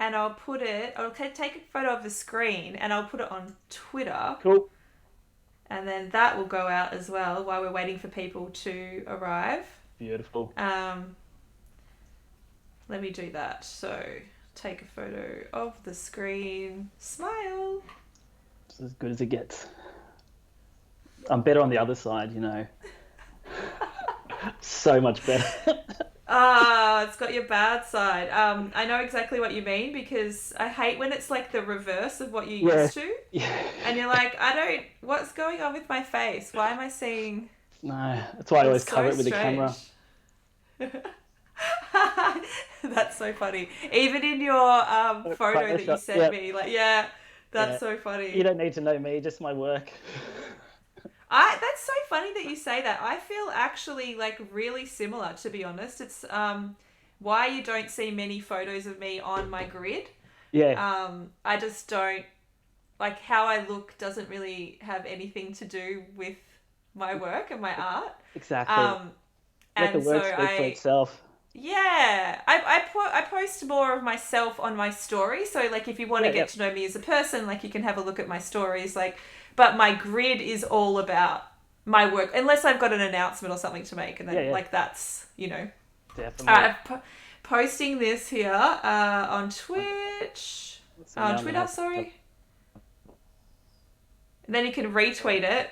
and I'll take a photo of the screen and I'll put it on Twitter. Cool. And then that will go out as well while we're waiting for people to arrive. Beautiful. Let me do that. So take a photo of the screen. Smile. It's as good as it gets. I'm better on the other side, So much better. It's got your bad side. I know exactly what you mean because I hate when it's like the reverse of what you're Yeah. used to. Yeah. And you're like, what's going on with my face? Why am I seeing... No, that's why I always It's cover so it with a camera. strange. That's so funny. Even in your photo that you Photoshop. sent Yeah. me, like, yeah, Yeah. that's so You funny. don't need to know me, just my work. That's so funny that you say that. I feel actually like really similar, to be honest. It's why you don't see many photos of me on my grid. Yeah, I just don't like how I look doesn't really have anything to do with my work and my art. exactly. Um, Let the and so work speak for itself. yeah, I post more of myself on my story. So like if you want to Yeah, get yeah. to know me as a person, like you can have a look at my stories. Like, but my grid is all about my work, unless I've got an announcement or something to make, and Yeah, then yeah. like that's. Definitely. Posting this here on Twitch, Let's see on now I'm gonna Twitter, sorry. And then you can retweet it.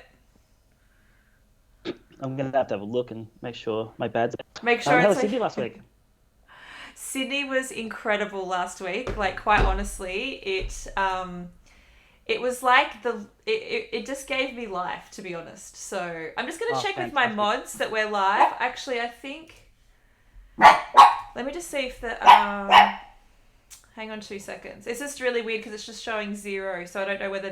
have a look and make sure my bad's. Make sure How it's was like Sydney last week? Sydney was incredible last week. Like quite honestly, it was like it just gave me life, to be honest. So I'm just gonna Oh, check with my fantastic. mods that we're live. Actually, I think. Let me just see if the hang on 2 seconds. It's just really weird because it's just showing 0, so I don't know whether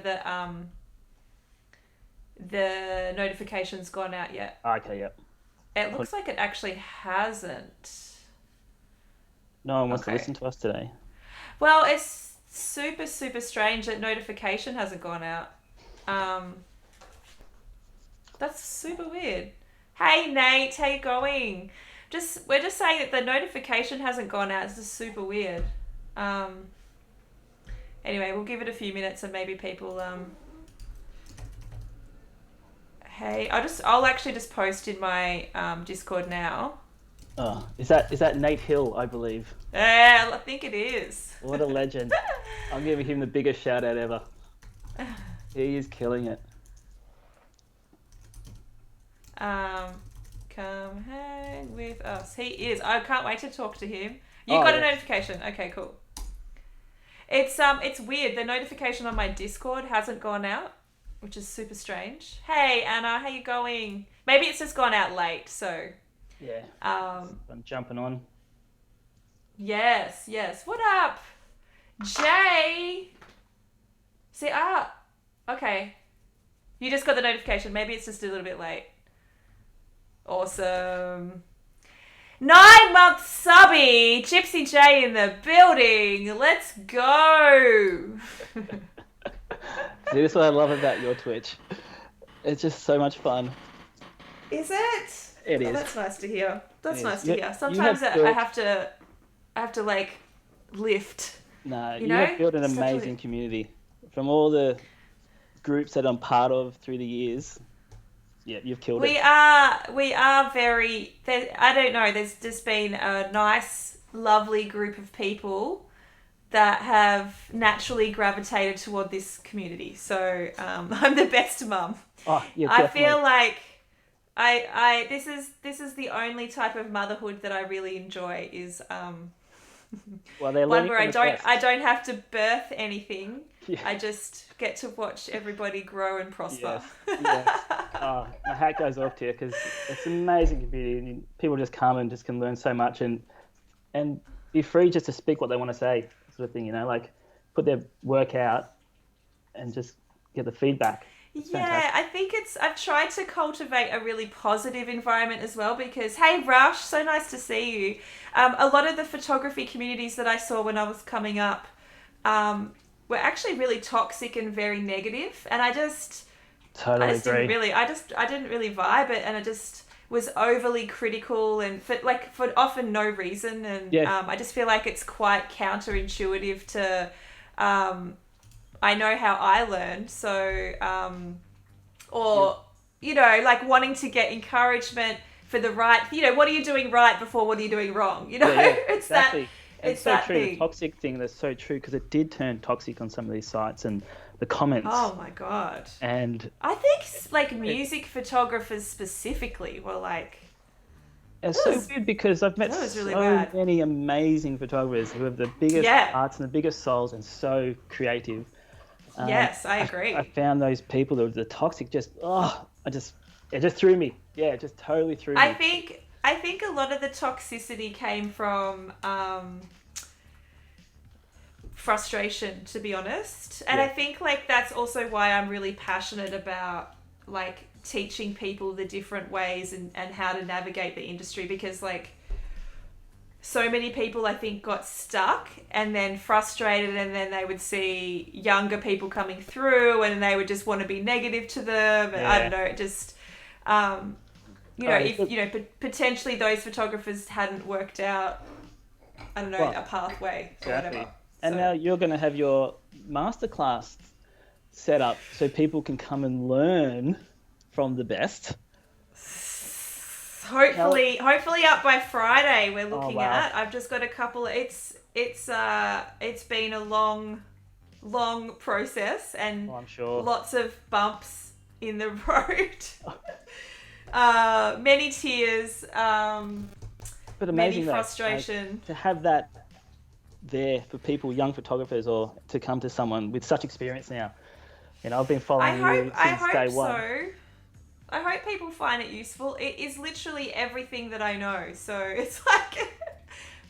the notification's gone out yet. Okay, yep. It looks like it actually hasn't. No one wants to Okay. listen to us today. Well, it's super, super strange that notification hasn't gone out. Um, that's super weird. Hey Nate, how you going? We're just saying that the notification hasn't gone out. It's just super weird. Um, anyway, we'll give it a few minutes and maybe people hey, I'll actually just post in my Discord now. Oh, is that Nate Hill, I believe. Yeah, I think it is. What a legend. I'm giving him the biggest shout out ever. He is killing it. Um, come hang with us. He is. I can't wait to talk to him. You Oh got a yes. notification. Okay, cool. It's weird. The notification on my Discord hasn't gone out, which is super strange. Hey Anna, how you going? Maybe it's just gone out late. So, Yeah. um, I'm jumping on. yes, yes. What up, Jay? See, okay. You just got the notification. Maybe it's just a little bit late. Awesome. 9-month subby, Gypsy J in the building. Let's go. See, this is what I love about your Twitch. It's just so much fun. Is it? It Oh, is. that's nice to hear. It That's is. nice to hear. You Sometimes have I built have to like lift. no, You you have know, built an such amazing community from all the groups that I'm part of through the years. Yeah, you've killed it. We are very. I don't know. There's just been a nice, lovely group of people that have naturally gravitated toward this community. So I'm the best mum. Oh, yeah, I definitely. feel like I this is the only type of motherhood that I really enjoy is Well, they're one learning where from I the don't best. have to birth anything. Yeah. I just get to watch everybody grow and prosper. Yes. Yes. Oh, my hat goes off to you because it's an amazing community and people just come and just can learn so much and be free just to speak what they want to say, sort of thing. Like put their work out and just get the feedback. It's Yeah, fantastic. I think I've tried to cultivate a really positive environment as well because, hey, Rush, so nice to see you. A lot of the photography communities that I saw when I was coming up were actually really toxic and very negative, and I Totally just didn't agree. really, I didn't really vibe it, and it just was overly critical and for often no reason. And I just feel like it's quite counterintuitive to, I know how I learned. So, like wanting to get encouragement for the right, what are you doing right before what are you doing wrong? It's exactly. It's so that true. thing. The toxic thing, that's so true, because it did turn toxic on some of these sites, and the comments. Oh my God. And I think like music photographers specifically were like, it's so weird, because I've met really so many amazing photographers who have the biggest hearts and the biggest souls and so creative. Yes, I agree. I found those people that were the toxic, it just threw me. Yeah, it just totally threw me. I think a lot of the toxicity came from frustration, to be honest. And I think like that's also why I'm really passionate about like teaching people the different ways and how to navigate the industry, because like so many people I think got stuck and then frustrated, and then they would see younger people coming through and they would just want to be negative to them. And I don't know, it just potentially those photographers hadn't worked out, I don't know, a pathway or whatever. And now you're going to have your masterclass set up so people can come and learn from the best. Hopefully up by Friday. We're looking at. I've just got a couple. It's been a long process, and I'm sure lots of bumps in the road. Many tears. But amazing, many frustration. Like, to have that there for people, young photographers, or to come to someone with such experience now. I've been following you since day one. I hope people find it useful. It is literally everything that I know. So it's like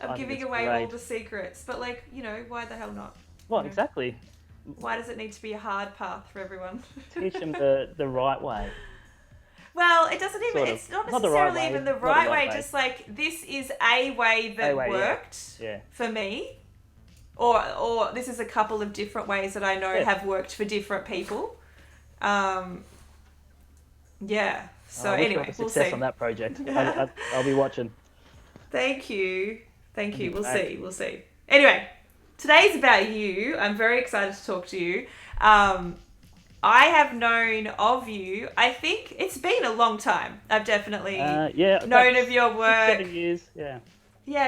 I'm giving away all the secrets. But like, why the hell not? Well, exactly. Why does it need to be a hard path for everyone? Teach them the right way. Well, it doesn't even, it's not necessarily even the right way. Just like, this is a way that worked for me. Or this is a couple of different ways that I know have worked for different people. So anyway, we'll see. Success on that project. I'll be watching. Thank you. We'll see. Anyway, today's about you. I'm very excited to talk to you. I have known of you. I think it's been a long time. I've definitely known of your work. 6-7 years. Yeah,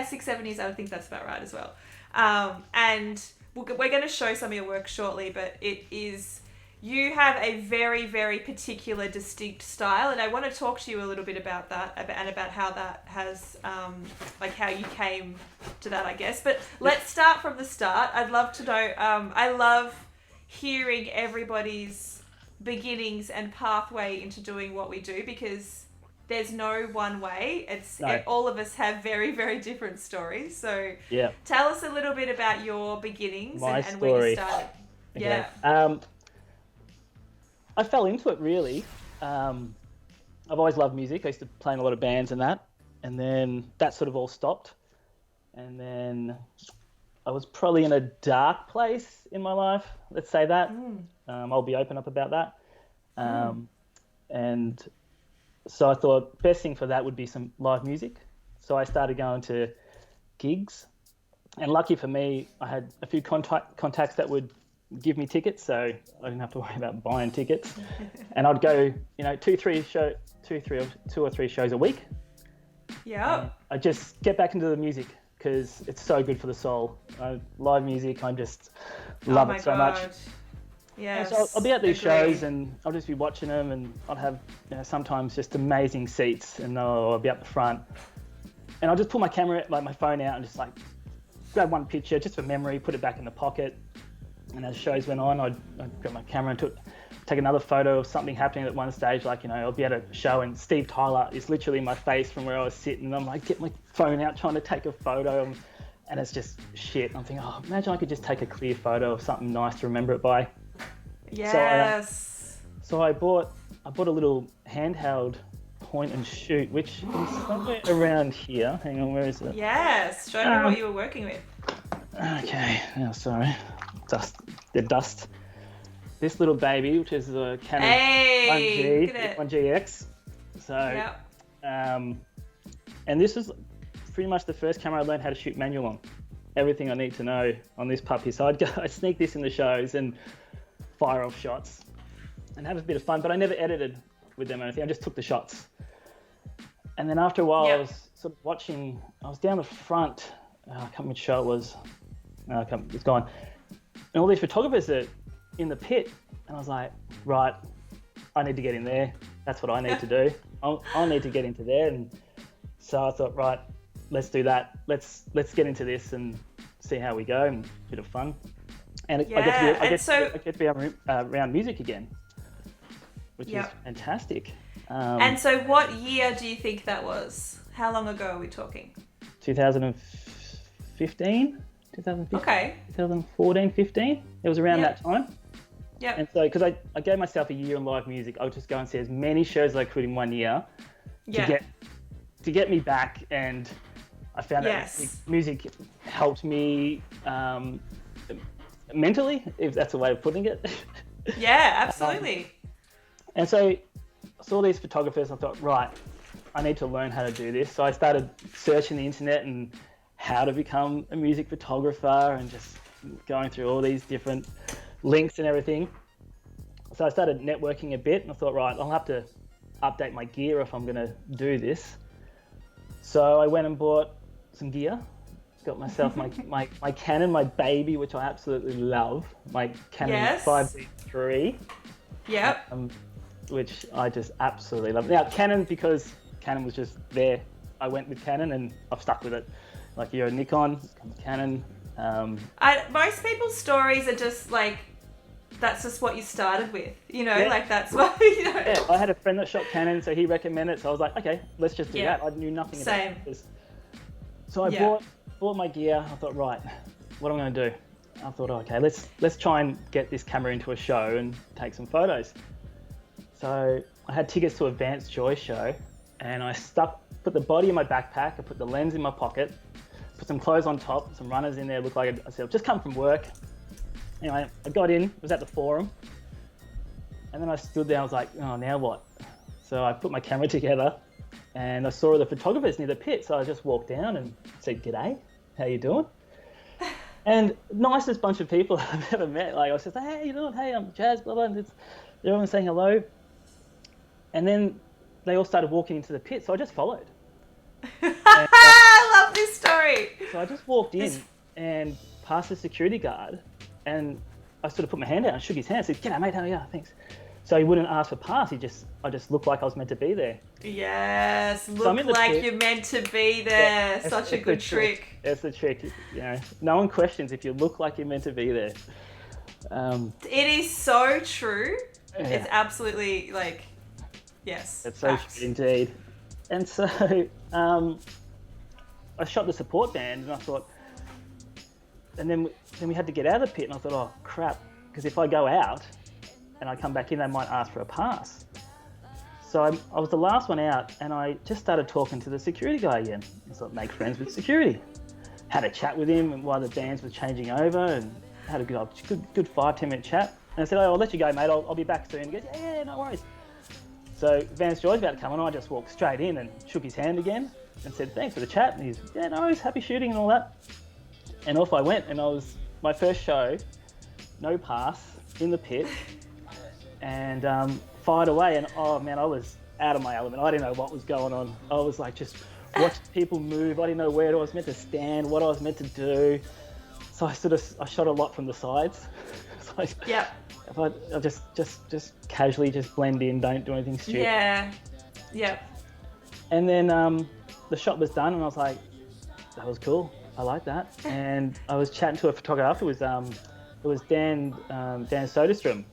6-7 years. I would think that's about right as well. And we're going to show some of your work shortly, but you have a very, very particular, distinct style, and I want to talk to you a little bit about that and about how that has, how you came to that, I guess. But let's start from the start. I'd love to know, I love hearing everybody's beginnings and pathway into doing what we do, because there's no one way. All of us have very, very different stories. So tell us a little bit about your beginnings and where you started. Okay. I fell into it, really. I've always loved music. I used to play in a lot of bands and that. And then that sort of all stopped. And then I was probably in a dark place in my life, let's say that. I'll be open up about that. And so I thought best thing for that would be some live music. So I started going to gigs. And lucky for me, I had a few contacts that would give me tickets, so I didn't have to worry about buying tickets. And I'd go, 2 or 3 shows a week. Yeah. I just get back into the music because it's so good for the soul. Live music, I just love it so much. Yes. So I'll be at these shows and I'll just be watching them, and I'll have sometimes just amazing seats, and I'll be up the front, and I'll just pull my camera, my phone out, and just grab one picture just for memory, put it back in the pocket. And as shows went on, I'd grab my camera and take another photo of something happening at one stage. I'll be at a show and Steve Tyler is literally in my face from where I was sitting. And I'm get my phone out trying to take a photo, and it's just shit. I'm thinking, imagine I could just take a clear photo of something nice to remember it by. Yes. So I bought a little handheld point and shoot, which is somewhere around here. Hang on, where is it? Yes. Show me what you were working with. Okay. Oh, sorry. Dust. This little baby, which is a Canon 1GX. So And this was pretty much the first camera I learned how to shoot manual on. Everything I need to know on this puppy. So I'd sneak this in the shows and fire off shots and have a bit of fun, but I never edited with them or anything. I just took the shots. And then after a while, I was sort of watching, I was down the front, I can't remember which show it was. It's gone. And all these photographers are in the pit. And I was like, right, I need to get in there. That's what I need to do. I'll need to get into there. And so I thought, right, let's do that. Let's get into this and see how we go, and a bit of fun. And I get to be around music again, which is fantastic. And so what year do you think that was? How long ago are we talking? 2015? Okay. 2014, 15. It was around that time. Yeah. And so, because I gave myself a year in live music, I would just go and see as many shows as I could in 1 year to get me back. And I found that music helped me mentally, if that's a way of putting it. Yeah, absolutely. And so I saw these photographers and I thought, right, I need to learn how to do this. So I started searching the internet and how to become a music photographer and just going through all these different links and everything. So I started networking a bit and I thought, right, I'll have to update my gear if I'm going to do this. So I went and bought some gear. Got myself my Canon, my baby, which I absolutely love, my Canon 5D3. Yep. Which I just absolutely love. Now, Canon, because Canon was just there, I went with Canon and I've stuck with it. Like, you're a Nikon, Canon. Most people's stories are just like, that's just what you started with, like that's what, Yeah, I had a friend that shot Canon, so he recommended it, so I was like, okay, let's just do that. I knew nothing about this. So I bought my gear. I thought, right, what am I going to do? I thought, okay, let's try and get this camera into a show and take some photos. So I had tickets to a Vance Joy show, and I put the body in my backpack, I put the lens in my pocket, put some clothes on top, some runners in there, looked like I'd just come from work. Anyway, I got in, was at the forum, and then I stood there, I was like, oh, now what? So I put my camera together, and I saw the photographers near the pit, so I just walked down and said, g'day, how you doing? And nicest bunch of people I've ever met. Like, I was just like, hey, how you doing? Hey, I'm Jaz, blah, blah, and everyone saying hello. And then they all started walking into the pit, so I just followed. I love this story. So I just walked in and past the security guard, and I sort of put my hand out and shook his hand and said, g'day, mate, how are you? Thanks. So he wouldn't ask for pass, I just looked like I was meant to be there. Yes, look like you're meant to be there. Yeah, such a good trick. That's the trick. No one questions if you look like you're meant to be there. It is so true. Yeah. It's absolutely yes. It's so true indeed. And so I shot the support band, and I thought, and then we had to get out of the pit, and I thought, oh crap, because if I go out and I come back in, they might ask for a pass. So I was the last one out, and I just started talking to the security guy again. I thought, make friends with security. Had a chat with him while the bands were changing over, and had a good 5-10 minute chat. And I said, oh, I'll let you go, mate. I'll be back soon. He goes, yeah, no worries. So Vance Joy's about to come on, I just walked straight in and shook his hand again and said, thanks for the chat. And he's, yeah, no worries, happy shooting and all that. And off I went, and I was my first show, no pass, in the pit, and fired away. And oh man, I was out of my element. I didn't know what was going on. I was like just watching people move. I didn't know where I was meant to stand, what I was meant to do. So I shot a lot from the sides. So yeah. I'll just casually just blend in, don't do anything stupid. Yeah. Yeah. And then the shot was done, and I was like, that was cool. I like that. And I was chatting to a photographer. It was Dan Soderstrom.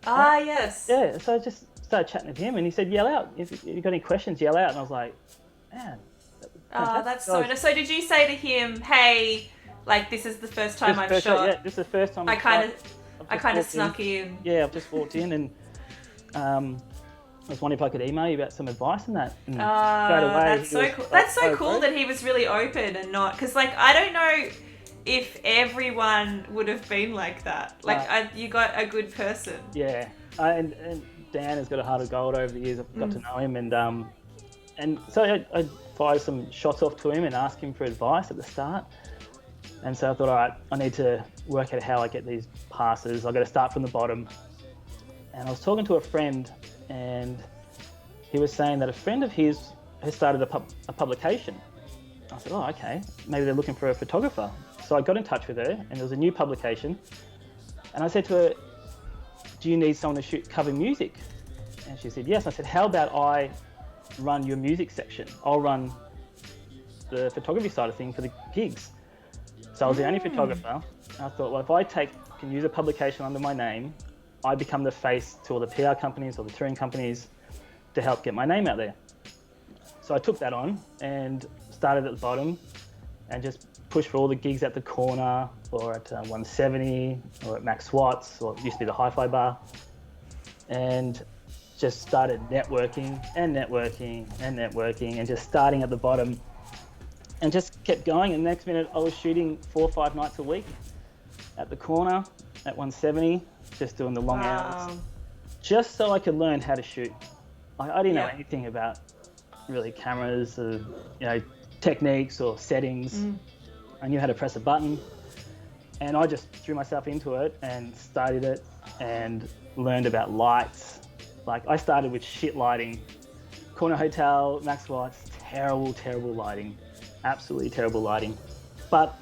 Ah, yes. Yeah. So I just started chatting with him, and he said, "Yell out if you got any questions. Yell out." And I was like, "Man." That's so nice. So did you say to him, "Hey, like this is the first time I've shot"? Yeah, this is the first time. I kind of snuck in. Yeah, I've just walked in, and I was wondering if I could email you about some advice on that. And straight away, that's so cool. That's so cool that he was really open and not, because I don't know if everyone would have been like that. You got a good person. Yeah, and Dan has got a heart of gold over the years. I've got to know him, and And so I fired some shots off to him and asked him for advice at the start. And so I thought, all right, I need to work out how I get these passes. I've got to start from the bottom. And I was talking to a friend, and he was saying that a friend of his has started a publication. I said, oh, okay, maybe they're looking for a photographer. So I got in touch with her, and there was a new publication. And I said to her, do you need someone to cover music? And she said, yes. I said, how about I run your music section? I'll run the photography side of things for the gigs. So I was the only photographer. And I thought, well, if I can use a publication under my name, I become the face to all the PR companies or the touring companies to help get my name out there. So I took that on and started at the bottom and just pushed for all the gigs at the corner or at 170 or at Max Watts, or it used to be the Hi-Fi bar, and just started networking and just starting at the bottom and just kept going. And the next minute I was shooting 4 or 5 nights a week at the corner at 170, just doing the long hours, just so I could learn how to shoot. I didn't know anything about really cameras or, techniques or settings. I knew how to press a button, and I just threw myself into it and studied it and learned about lights. Like, I started with shit lighting. Corner Hotel, Max Watts, terrible lighting. Absolutely terrible lighting. But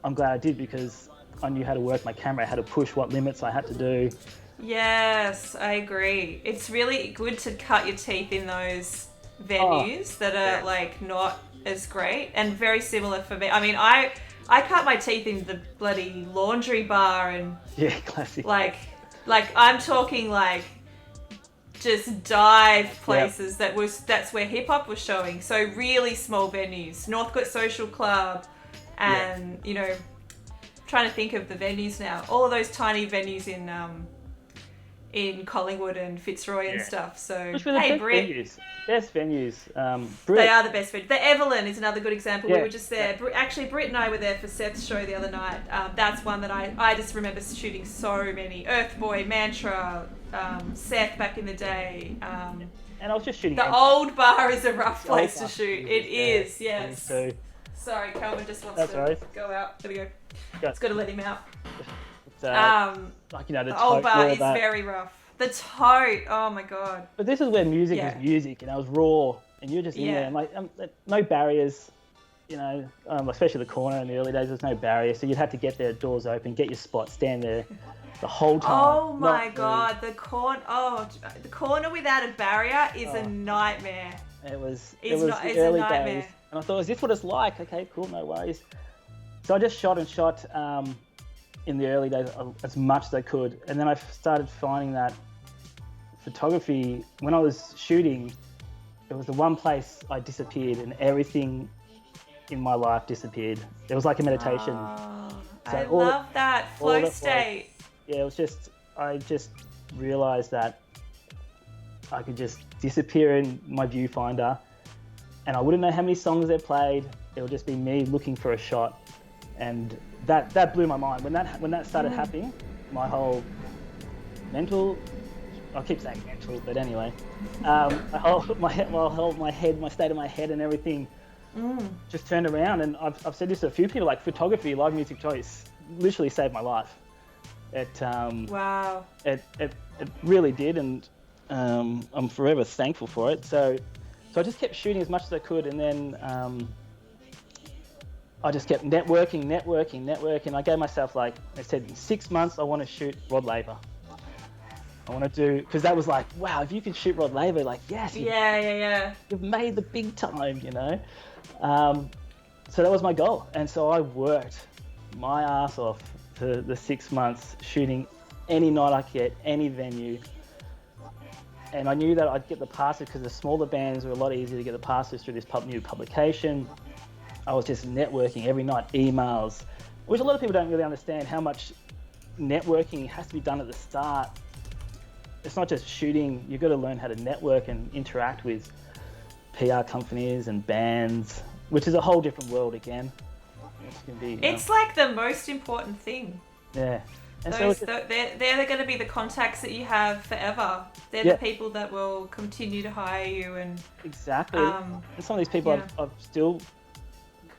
I'm glad I did, because I knew how to work my camera, how to push what limits I had to do. Yes, I agree. It's really good to cut your teeth in those venues that are like not as great, and very similar for me. I mean, I cut my teeth in the bloody laundry bar, and classic. Like I'm talking like just dive places that's where hip hop was showing. So really small venues, Northcote Social Club, and trying to think of the venues now. All of those tiny venues in Collingwood and Fitzroy and stuff. So Which were the best venues. Brit. They are the best venues. The Evelyn is another good example. Yeah. We were just there. Actually, Britt and I were there for Seth's show the other night. That's one that I just remember shooting so many. Earthboy, Mantra, Seth back in the day. And I was just shooting. The old bar is a rough place to shoot. It is, yes. So, sorry, Calvin just wants to go out. There we go. It's got to let him out. The old bar is very rough. The tote, oh my god. But this is where music was music, and it was raw, and you're just in there, and no barriers, especially the corner in the early days, there's no barriers, so you'd have to get there, doors open, get your spot, stand there the whole time. Oh my god, the corner without a barrier is a nightmare. It was the early days, and I thought, is this what it's like? Okay, cool, no worries. So I just shot in the early days as much as I could, and then I started finding that photography, when I was shooting, it was the one place I disappeared, and everything in my life disappeared. It was like a meditation. So I love that flow state. It was just, I just realized that I could just disappear in my viewfinder, and I wouldn't know how many songs they played. It would just be me looking for a shot, and that blew my mind. When that started happening, my whole mental, I keep saying mental, but anyway, my state of my head and everything just turned around. And I've said this to a few people, like, photography, live music choice, literally saved my life. Wow. It really did, and I'm forever thankful for it. So I just kept shooting as much as I could, and then I just kept networking. I gave myself, like I said, in 6 months, I want to shoot Rod Laver. I want to do, because that was like, wow, if you can shoot Rod Laver, like, yes. You've made the big time, So that was my goal. And so I worked my ass off for the 6 months, shooting any night I could get, any venue. And I knew that I'd get the passes, because the smaller bands were a lot easier to get the passes through this new publication. I was just networking every night, emails, which a lot of people don't really understand how much networking has to be done at the start. It's not just shooting, you've got to learn how to network and interact with PR companies and bands, which is a whole different world again. It's like the most important thing. Yeah. And so Those they're going to be the contacts that you have forever. They're yeah, the people that will continue to hire you, and exactly. And some of these people yeah.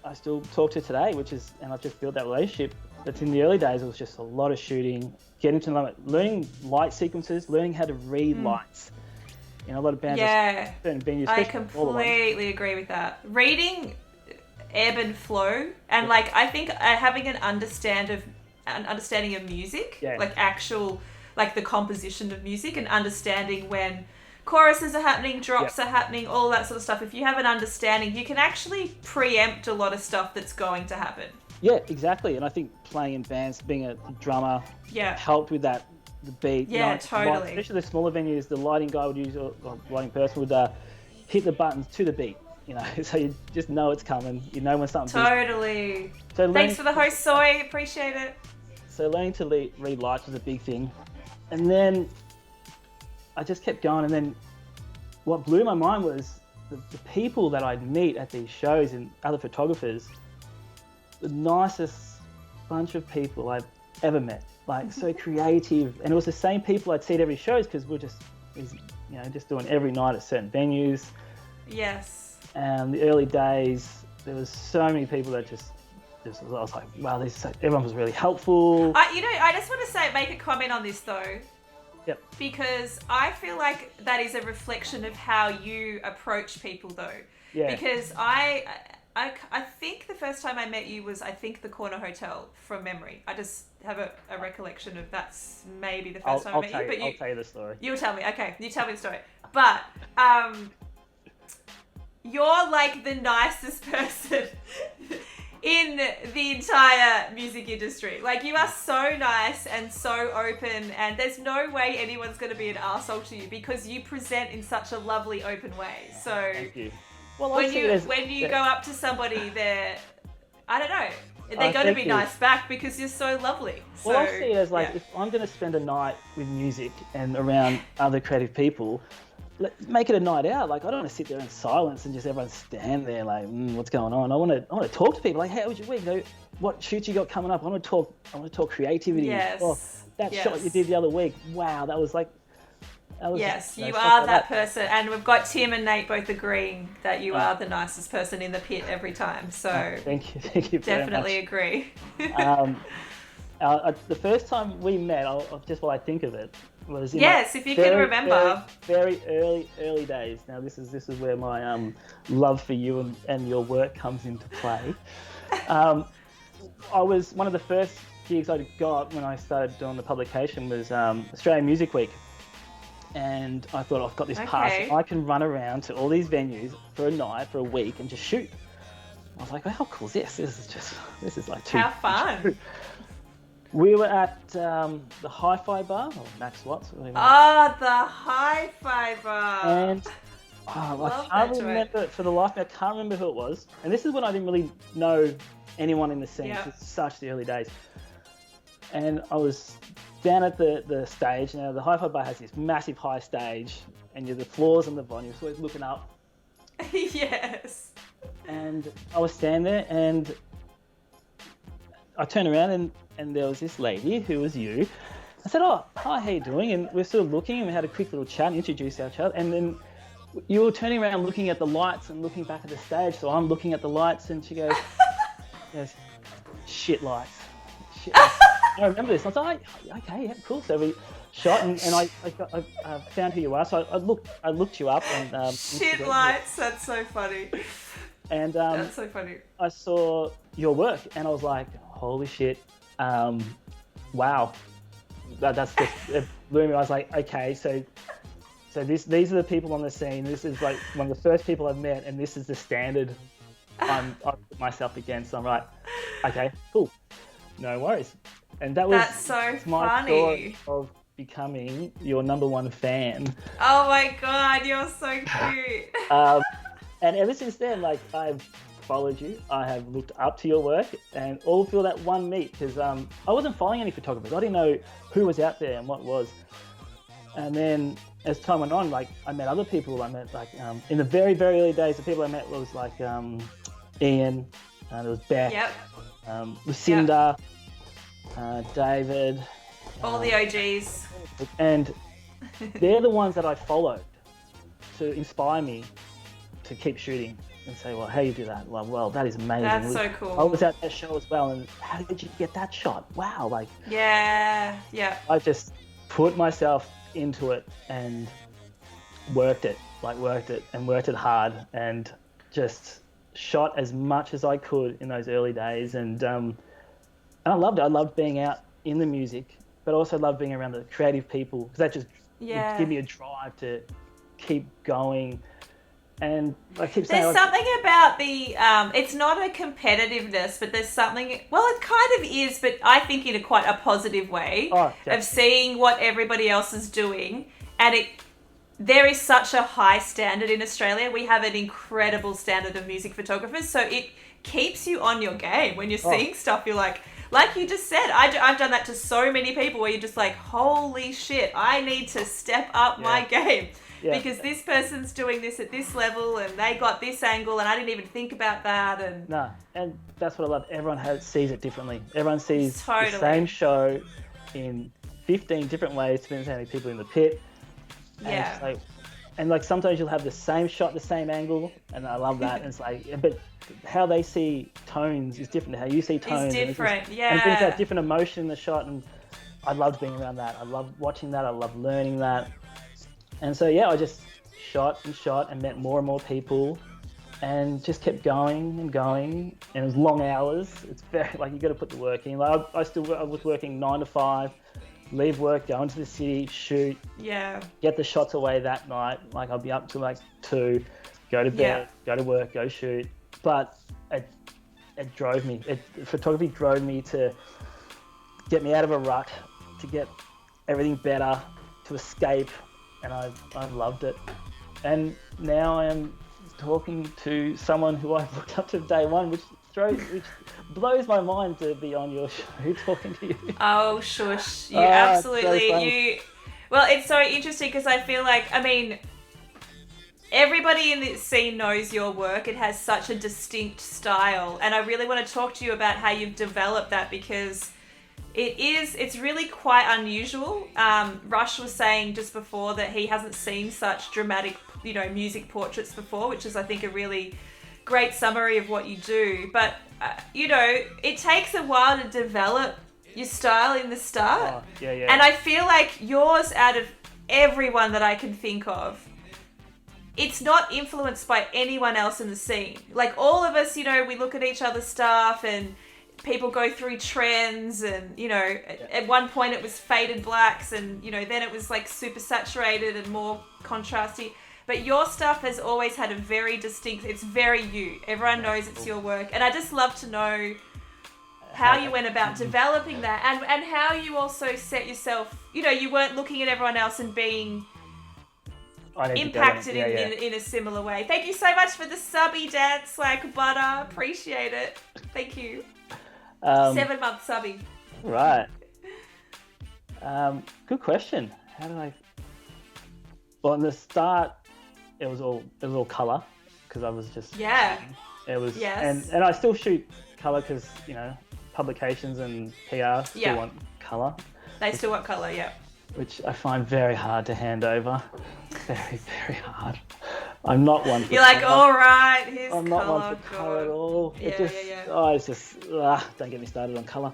I still talk to today, and I've just built that relationship. But in the early days, it was just a lot of shooting, getting to know it, learning light sequences, learning how to read lights. You know, a lot of bands, Yeah, certain venues, I especially smaller ones. completely agree with that. Reading ebb and flow, and like I think having an understanding of music, Yeah. like actual, like the composition of music, and understanding when choruses are happening, drops are happening, all that sort of stuff. If you have an understanding, you can actually preempt a lot of stuff that's going to happen. Yeah, exactly. And I think playing in bands, being a drummer, helped with that, the beat. Yeah, totally. Especially the smaller venues, the lighting guy would use, or lighting person would hit the buttons to the beat, you know, so you just know it's coming. You know when something's Totally. So thanks for the host, Soy. Appreciate it. So learning to read lights was a big thing. And then I just kept going. And then what blew my mind was the people that I'd meet at these shows and other photographers, the nicest bunch of people I've ever met. Like, so creative. And it was the same people I'd see at every show because we're just doing every night at certain venues. Yes. And the early days, there was so many people that I was like, wow, everyone was really helpful. I just want to make a comment on this though. Yep. Because I feel like that is a reflection of how you approach people though. Yeah. Because I think the first time I met you was, I think, the Corner Hotel from memory. I just have a recollection of that's maybe the first time I met you. But I'll tell you the story. You'll tell me. Okay, you tell me the story. But you're like the nicest person in the entire music industry. Like, you are so nice and so open, and there's no way anyone's going to be an arsehole to you because you present in such a lovely, open way. So thank you. Well, when you go up to somebody, they're going to be nice back because you're so lovely. Well, I see it as like, if I'm going to spend a night with music and around other creative people, make it a night out. Like, I don't want to sit there in silence and just everyone stand there like, what's going on? I want to talk to people. Like, hey, how was your week? You know, what shoots you got coming up? I want to talk creativity. Yes. Oh, that shot you did the other week. Wow, that was like. Yes, you are that person, and we've got Tim and Nate both agreeing that you are the nicest person in the pit every time. So thank you. Definitely agree. The first time we met, just while I think of it, was if you can remember, very early days. Now this is where my love for you and your work comes into play. I was one of the first gigs I got when I started doing the publication was Australian Music Week. And I thought, I've got this pass. I can run around to all these venues for a night, for a week, and just shoot. I was like, well, how cool is this? This is like too. How fun. We were at the Hi-Fi Bar, or Max Watts. The Hi-Fi Bar. And I can't remember, for the life of me, I can't remember who it was. And this is when I didn't really know anyone in the scene. Yeah. It's such the early days. And I was down at the stage. Now, the Hi-Fi Bar has this massive high stage, and the floors and the volume, so always looking up. Yes. And I was standing there, and I turned around, and there was this lady who was you. I said, oh, hi, how you doing? And we're sort of looking, and we had a quick little chat and introduced each other. And then you were turning around looking at the lights and looking back at the stage. So I'm looking at the lights, and she goes, shit lights. I remember this. I was like, okay, yeah, cool. So we shot, and I found who you are. So I looked you up. And shit lights. That's so funny. And that's so funny. I saw your work, and I was like, holy shit, wow. That's just, it blew me. I was like, okay, so these are the people on the scene. This is like one of the first people I've met, and this is the standard I put myself against. So I'm like, okay, cool, no worries. And that's so my story of becoming your number one fan. Oh my god, you're so cute. And ever since then, like, I've followed you, I have looked up to your work, and all through that one meet, because I wasn't following any photographers. I didn't know who was out there and what was. And then as time went on, like, I met other people. I met, like, in the very, very early days, the people I met was like Ian, there was Beck, Lucinda, David, All the OGs. And they're the ones that I followed to inspire me to keep shooting and say, well, how do you do that? Well, that is amazing. That's so cool. I was at that show as well, and how did you get that shot? Wow, like... Yeah. I just put myself into it and worked it hard, and just shot as much as I could in those early days, and I loved it. I loved being out in the music, but also loved being around the creative people, because that just would give me a drive to keep going. And I keep saying, there's something about the it's not a competitiveness, but there's something, well, it kind of is, but I think in a quite a positive way, of seeing what everybody else is doing. And there is such a high standard in Australia. We have an incredible standard of music photographers, so it keeps you on your game. When you're seeing stuff, you're like you just said, I've done that to so many people, where you're just like, holy shit, I need to step up my game. Yeah. Because this person's doing this at this level, and they got this angle, and I didn't even think about that. And that's what I love. Everyone sees it differently. Everyone sees the same show in 15 different ways, depending on how many people in the pit. And like sometimes you'll have the same shot, the same angle, and I love that. And it's like, but how they see tones is different to how you see tones. It's different, and brings out different emotion in the shot, and I loved being around that. I loved watching that. I loved learning that. And so, I just shot and met more and more people, and just kept going and going. And it was long hours. It's very, like, you got to put the work in. Like, I was working 9 to 5, leave work, go into the city, shoot, get the shots away that night. Like, I'll be up to like 2, go to bed, go to work, go shoot. But it drove me. Photography drove me to get me out of a rut, to get everything better, to escape. And I've loved it. And now I am talking to someone who I've looked up to day one, which blows my mind to be on your show talking to you. Oh, shush. You absolutely... Well, it's so interesting, because I feel like, I mean, everybody in this scene knows your work. It has such a distinct style. And I really want to talk to you about how you've developed that, because... It's really quite unusual. Rush was saying just before that he hasn't seen such dramatic, music portraits before, which is, I think, a really great summary of what you do. But, it takes a while to develop your style in the start. And I feel like yours, out of everyone that I can think of, it's not influenced by anyone else in the scene. Like, all of us, we look at each other's stuff, and people go through trends, and at one point it was faded blacks, and then it was like super saturated and more contrasty, but your stuff has always had a very distinct, it's very you, everyone knows it's your work. And I just love to know how you went about developing that, and how you also set yourself, you weren't looking at everyone else and being impacted in a similar way. Thank you so much for the subby dance like butter, appreciate it. Thank you. 7-month subby. Right. Good question. How did I? Well, in the start, it was all color, because I was just It was and I still shoot color, because publications and PR still want color. They still want color, which I find very hard to hand over. Very, very hard. I'm not one for You're like, all right, here's I'm not one for colour at all. It's just, don't get me started on colour.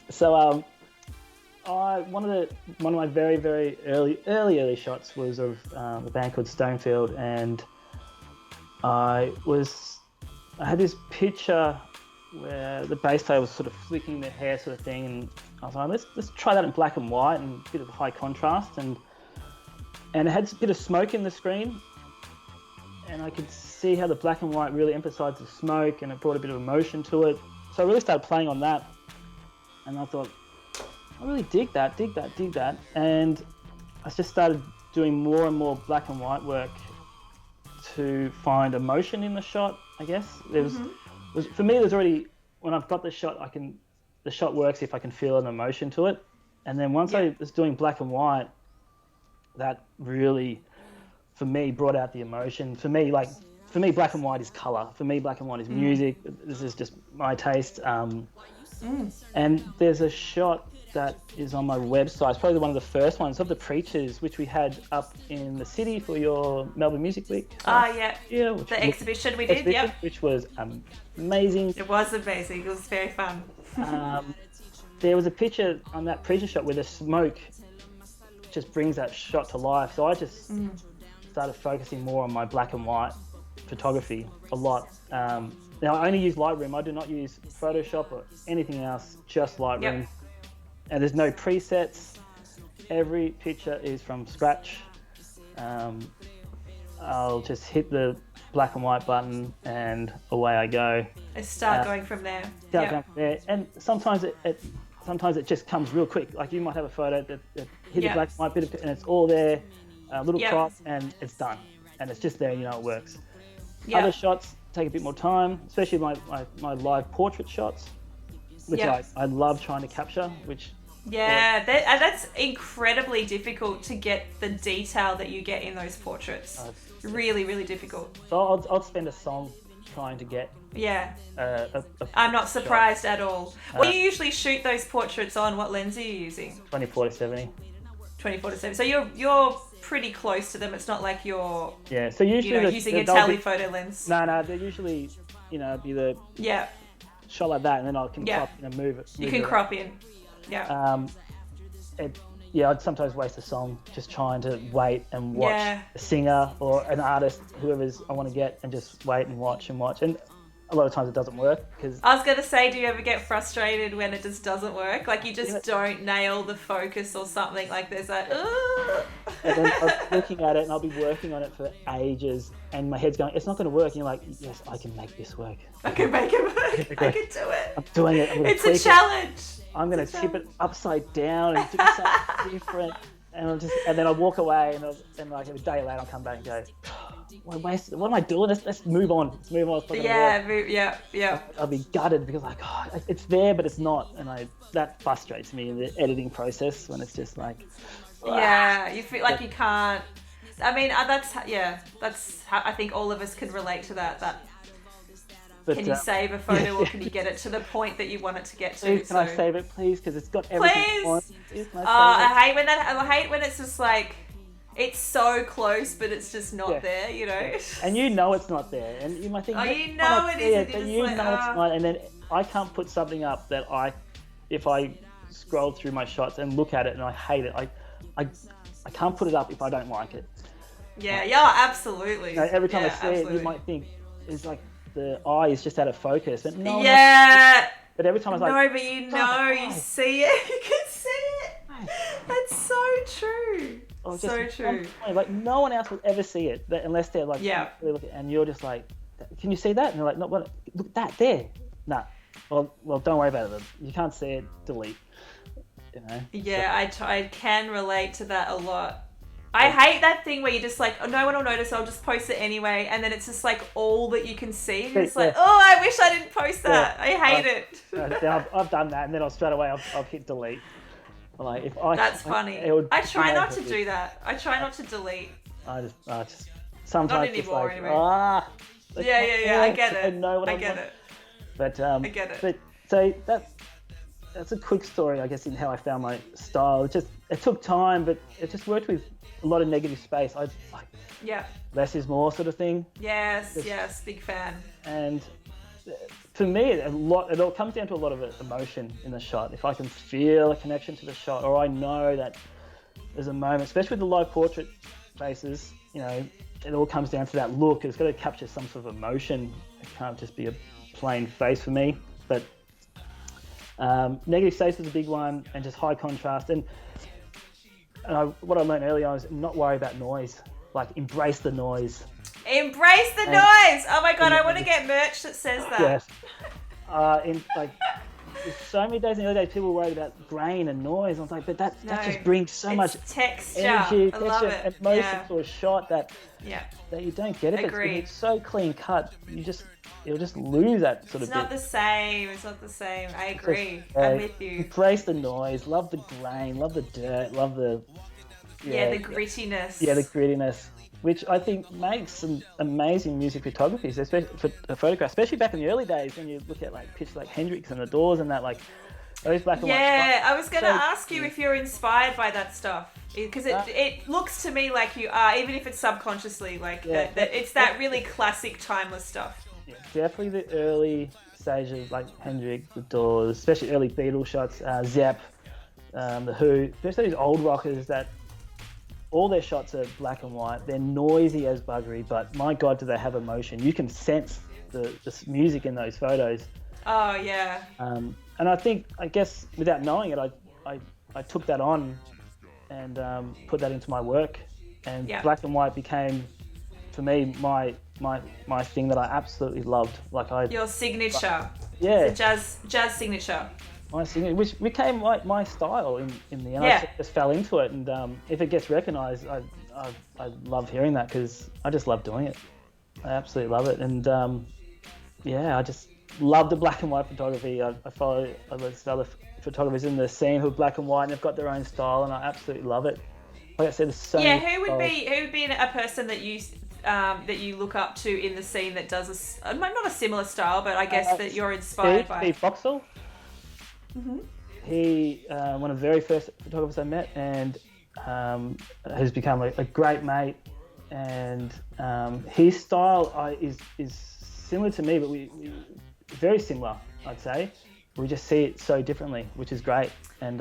So, one of my very, very early shots was of a band called Stonefield, and I had this picture where the bass player was sort of flicking their hair, sort of thing, and I was like, let's try that in black and white and a bit of high contrast, and it had a bit of smoke in the screen, and I could see how the black and white really emphasized the smoke, and it brought a bit of emotion to it. So I really started playing on that, and I thought, I really dig that, and I just started doing more and more black and white work to find emotion in the shot, I guess. For me, there's already, when I've got the shot, the shot works if I can feel an emotion to it, and then once I was doing black and white, that really, for me, brought out the emotion. For me, black and white is color. For me, black and white is music. This is just my taste. And there's a shot that is on my website. It's probably one of the first ones of the Preachers, which we had up in the city for your Melbourne Music Week. Yeah. Yeah, The exhibition we did, yep. Which was amazing. It was amazing. It was very fun. There was a picture on that Preacher shot where the smoke just brings that shot to life. So I just started focusing more on my black and white photography a lot. Now I only use Lightroom. I do not use Photoshop or anything else, just Lightroom. Yep. And there's no presets. Every picture is from scratch. I'll just hit the black and white button and away I go. And start going from there. Going from there. And sometimes it just comes real quick. Like you might have a photo that hit the black and white bit and it's all there, a little crop, and it's done. And it's just there, you know it works. Other shots take a bit more time, especially my live portrait shots, which I love trying to capture, which... Yeah, that's incredibly difficult to get the detail that you get in those portraits. Really, really difficult. So I'll spend a song trying to get... Yeah. I'm not surprised at all. What do you usually shoot those portraits on? What lens are you using? 24-70. 24-70. So you're pretty close to them. It's not like you're so usually using a telephoto lens. No, they're usually be the shot like that, and then I can crop and move it. You can crop in. Yeah. I'd sometimes waste a song just trying to wait and watch a singer or an artist, whoever's I want to get, and just wait and watch. And a lot of times it doesn't work because... I was going to say, do you ever get frustrated when it just doesn't work? Like you just don't nail the focus or something, like there's that... And then I'm looking at it and I'll be working on it for ages and my head's going, it's not going to work. And you're like, yes, I can make this work. I can make it work. I can do it. I'm doing it. It's a challenge. I'm going to tip it upside down and do something different. And then I'll walk away and like a day later I'll come back and go, what am I doing? Let's move on. Let's move on. I'll be gutted because like, it's there, but it's not. And that frustrates me in the editing process when it's just like... you feel like you can't... I mean, that's how I think all of us can relate to that. Can you save a photo or can you get it to the point that you want it to get to? Please, can I save it, please? Because it's got everything I want. Please, I hate when it's just like, it's so close, but it's just not there, you know? And you know it's not there. And you might think, you know it isn't. But you know it's not. And then I can't put something up that if I scroll through my shots and look at it and I hate it, I can't put it up if I don't like it. Absolutely. Every time I see it, you might think it's like the eye is just out of focus. But no. But every time I was like... No, but you see it. You can see it. That's so true. So true. Like no one else will ever see it unless they're like... Really looking, and you're just like, can you see that? And they're like, no, what? Look, that there. Nah. Well, don't worry about it. You can't see it. Delete. You know? I can relate to that a lot. I hate that thing where you're just like, no one will notice, I'll just post it anyway, and then it's just like all that you can see. And it's like, I wish I didn't post that. I hate it. I've done that, and then straight away I've hit delete. Like that's funny. I try not to do that. I try not to delete. I just sometimes not anymore like, anyway. I get it. I get it. But I get it. But so that's a quick story, I guess, in how I found my style. It took time, but it just worked with a lot of negative space. Less is more sort of thing. Yes, big fan. And for me, it all comes down to a lot of emotion in the shot. If I can feel a connection to the shot, or I know that there's a moment, especially with the live portrait faces, it all comes down to that look. It's got to capture some sort of emotion. It can't just be a plain face for me. But negative space was a big one, and just high contrast. And what I learned early on is not worry about noise. Like, embrace the noise. Embrace the noise! Oh my god, I want to get merch that says that. Yes. There's so many days in the early days, people were worried about grain and noise. I was like, but that just brings so much texture. Energy, I love it. And emotion to a shot that you don't get it. Agreed. It's so clean cut. You'll just lose that sort of bit. It's not the same. I agree. I'm with you. Embrace the noise. Love the grain. Love the dirt. Love the... the grittiness. Yeah, the grittiness. Which I think makes some amazing music photography, especially for photographs, especially back in the early days when you look at like pictures like Hendrix and the Doors and that, like Those black and white Yeah, shots. I was going to ask you if you're inspired by that stuff. Because it looks to me like you are, even if it's subconsciously, like it's that really classic, timeless stuff. Yeah, definitely the early stages, like Hendrix, The Doors, especially early Beatles shots, Zepp, The Who, especially these old rockers that all their shots are black and white. They're noisy as buggery, but my God, do they have emotion. You can sense the music in those photos. Oh, yeah. And I guess without knowing it, I took that on and put that into my work. And black and white became, for me, my thing that I absolutely loved. Your signature. Yeah. The jazz signature. My signature, which became my style in the end. I just fell into it, and if it gets recognised, I love hearing that because I just love doing it. I absolutely love it, and I just love the black and white photography. I follow other photographers in the scene who are black and white and they've got their own style, and I absolutely love it. Like I said, there's so many who would be a person that you look up to in the scene that does not a similar style, but I guess that you're inspired by? Steve Boxall. Mm-hmm. He one of the very first photographers I met, and has become a great mate. And his style is similar to me, but we very similar, I'd say. We just see it so differently, which is great. And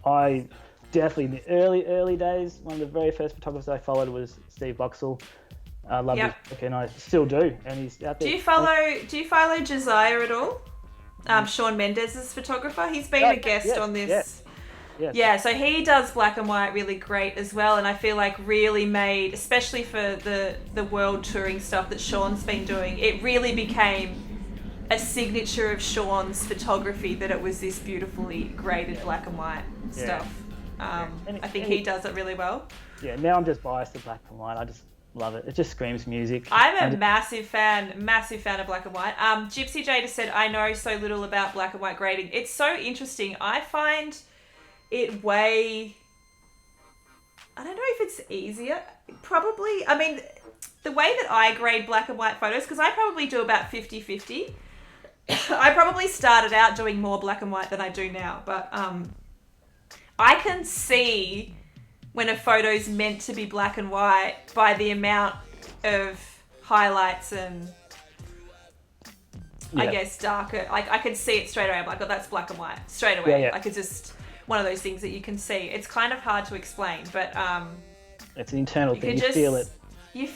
I definitely, in the early days, one of the very first photographers I followed was Steve Boxall. I love his work, and I still do. And he's out there. Do you follow Josiah at all? Shawn Mendes' photographer. He's been a guest on this. Yes. Yeah, so he does black and white really great as well, and I feel like really made, especially for the world touring stuff that Shawn's been doing, it really became a signature of Shawn's photography that it was this beautifully graded black and white stuff. I think he does it really well. Yeah, now I'm just biased to black and white. I just love it. It just screams music. I'm a massive fan of black and white. Gypsy Jade has said, I know so little about black and white grading. It's so interesting. I find it way... I don't know if it's easier. Probably, I mean, the way that I grade black and white photos, because I probably do about 50-50. I probably started out doing more black and white than I do now, but I can see when a photo's meant to be black and white by the amount of highlights and I guess darker. Like I could see it straight away. I'm like, oh, that's black and white straight away. Like it's just one of those things that you can see. It's kind of hard to explain, but it's an internal thing. You feel it. You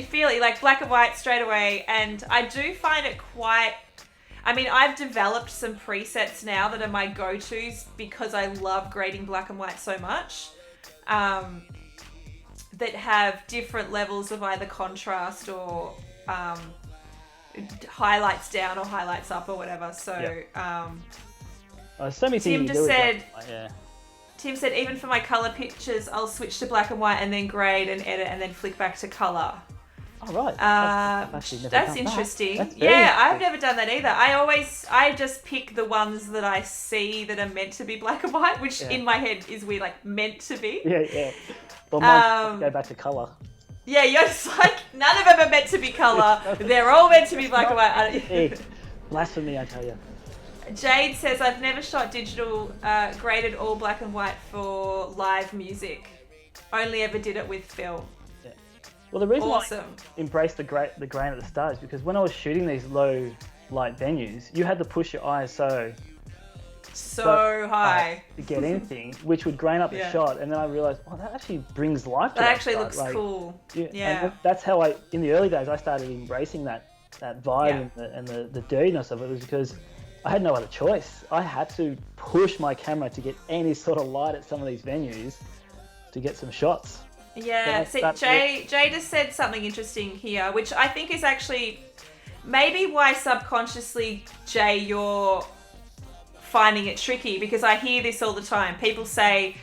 feel it. Like black and white straight away, and I do find it quite. I mean, I've developed some presets now that are my go-tos because I love grading black and white so much. That have different levels of either contrast or highlights down or highlights up or whatever. So, so many Tim just said, Tim said, even for my color pictures, I'll switch to black and white and then grade and edit and then flick back to color. Oh, right. That's interesting. I've never done that either. I just pick the ones that I see that are meant to be black and white, which in my head is weird, like meant to be. Yeah. Well, mine go back to colour. Yeah, you're just like, none of them are meant to be colour. They're all meant to be black and white. Blasphemy, I tell you. Jade says, I've never shot digital, graded all black and white for live music. Only ever did it with film. Well, the reason I embraced the grain at the start is because when I was shooting these low light venues, you had to push your ISO so high to get anything, which would grain up the shot. And then I realized, that actually brings life to that. That actually looks cool. Yeah. And that's how in the early days, I started embracing that vibe and the dirtiness of it, was because I had no other choice. I had to push my camera to get any sort of light at some of these venues to get some shots. Yeah, Jay just said something interesting here, which I think is actually maybe why subconsciously, Jay, you're finding it tricky, because I hear this all the time. People say,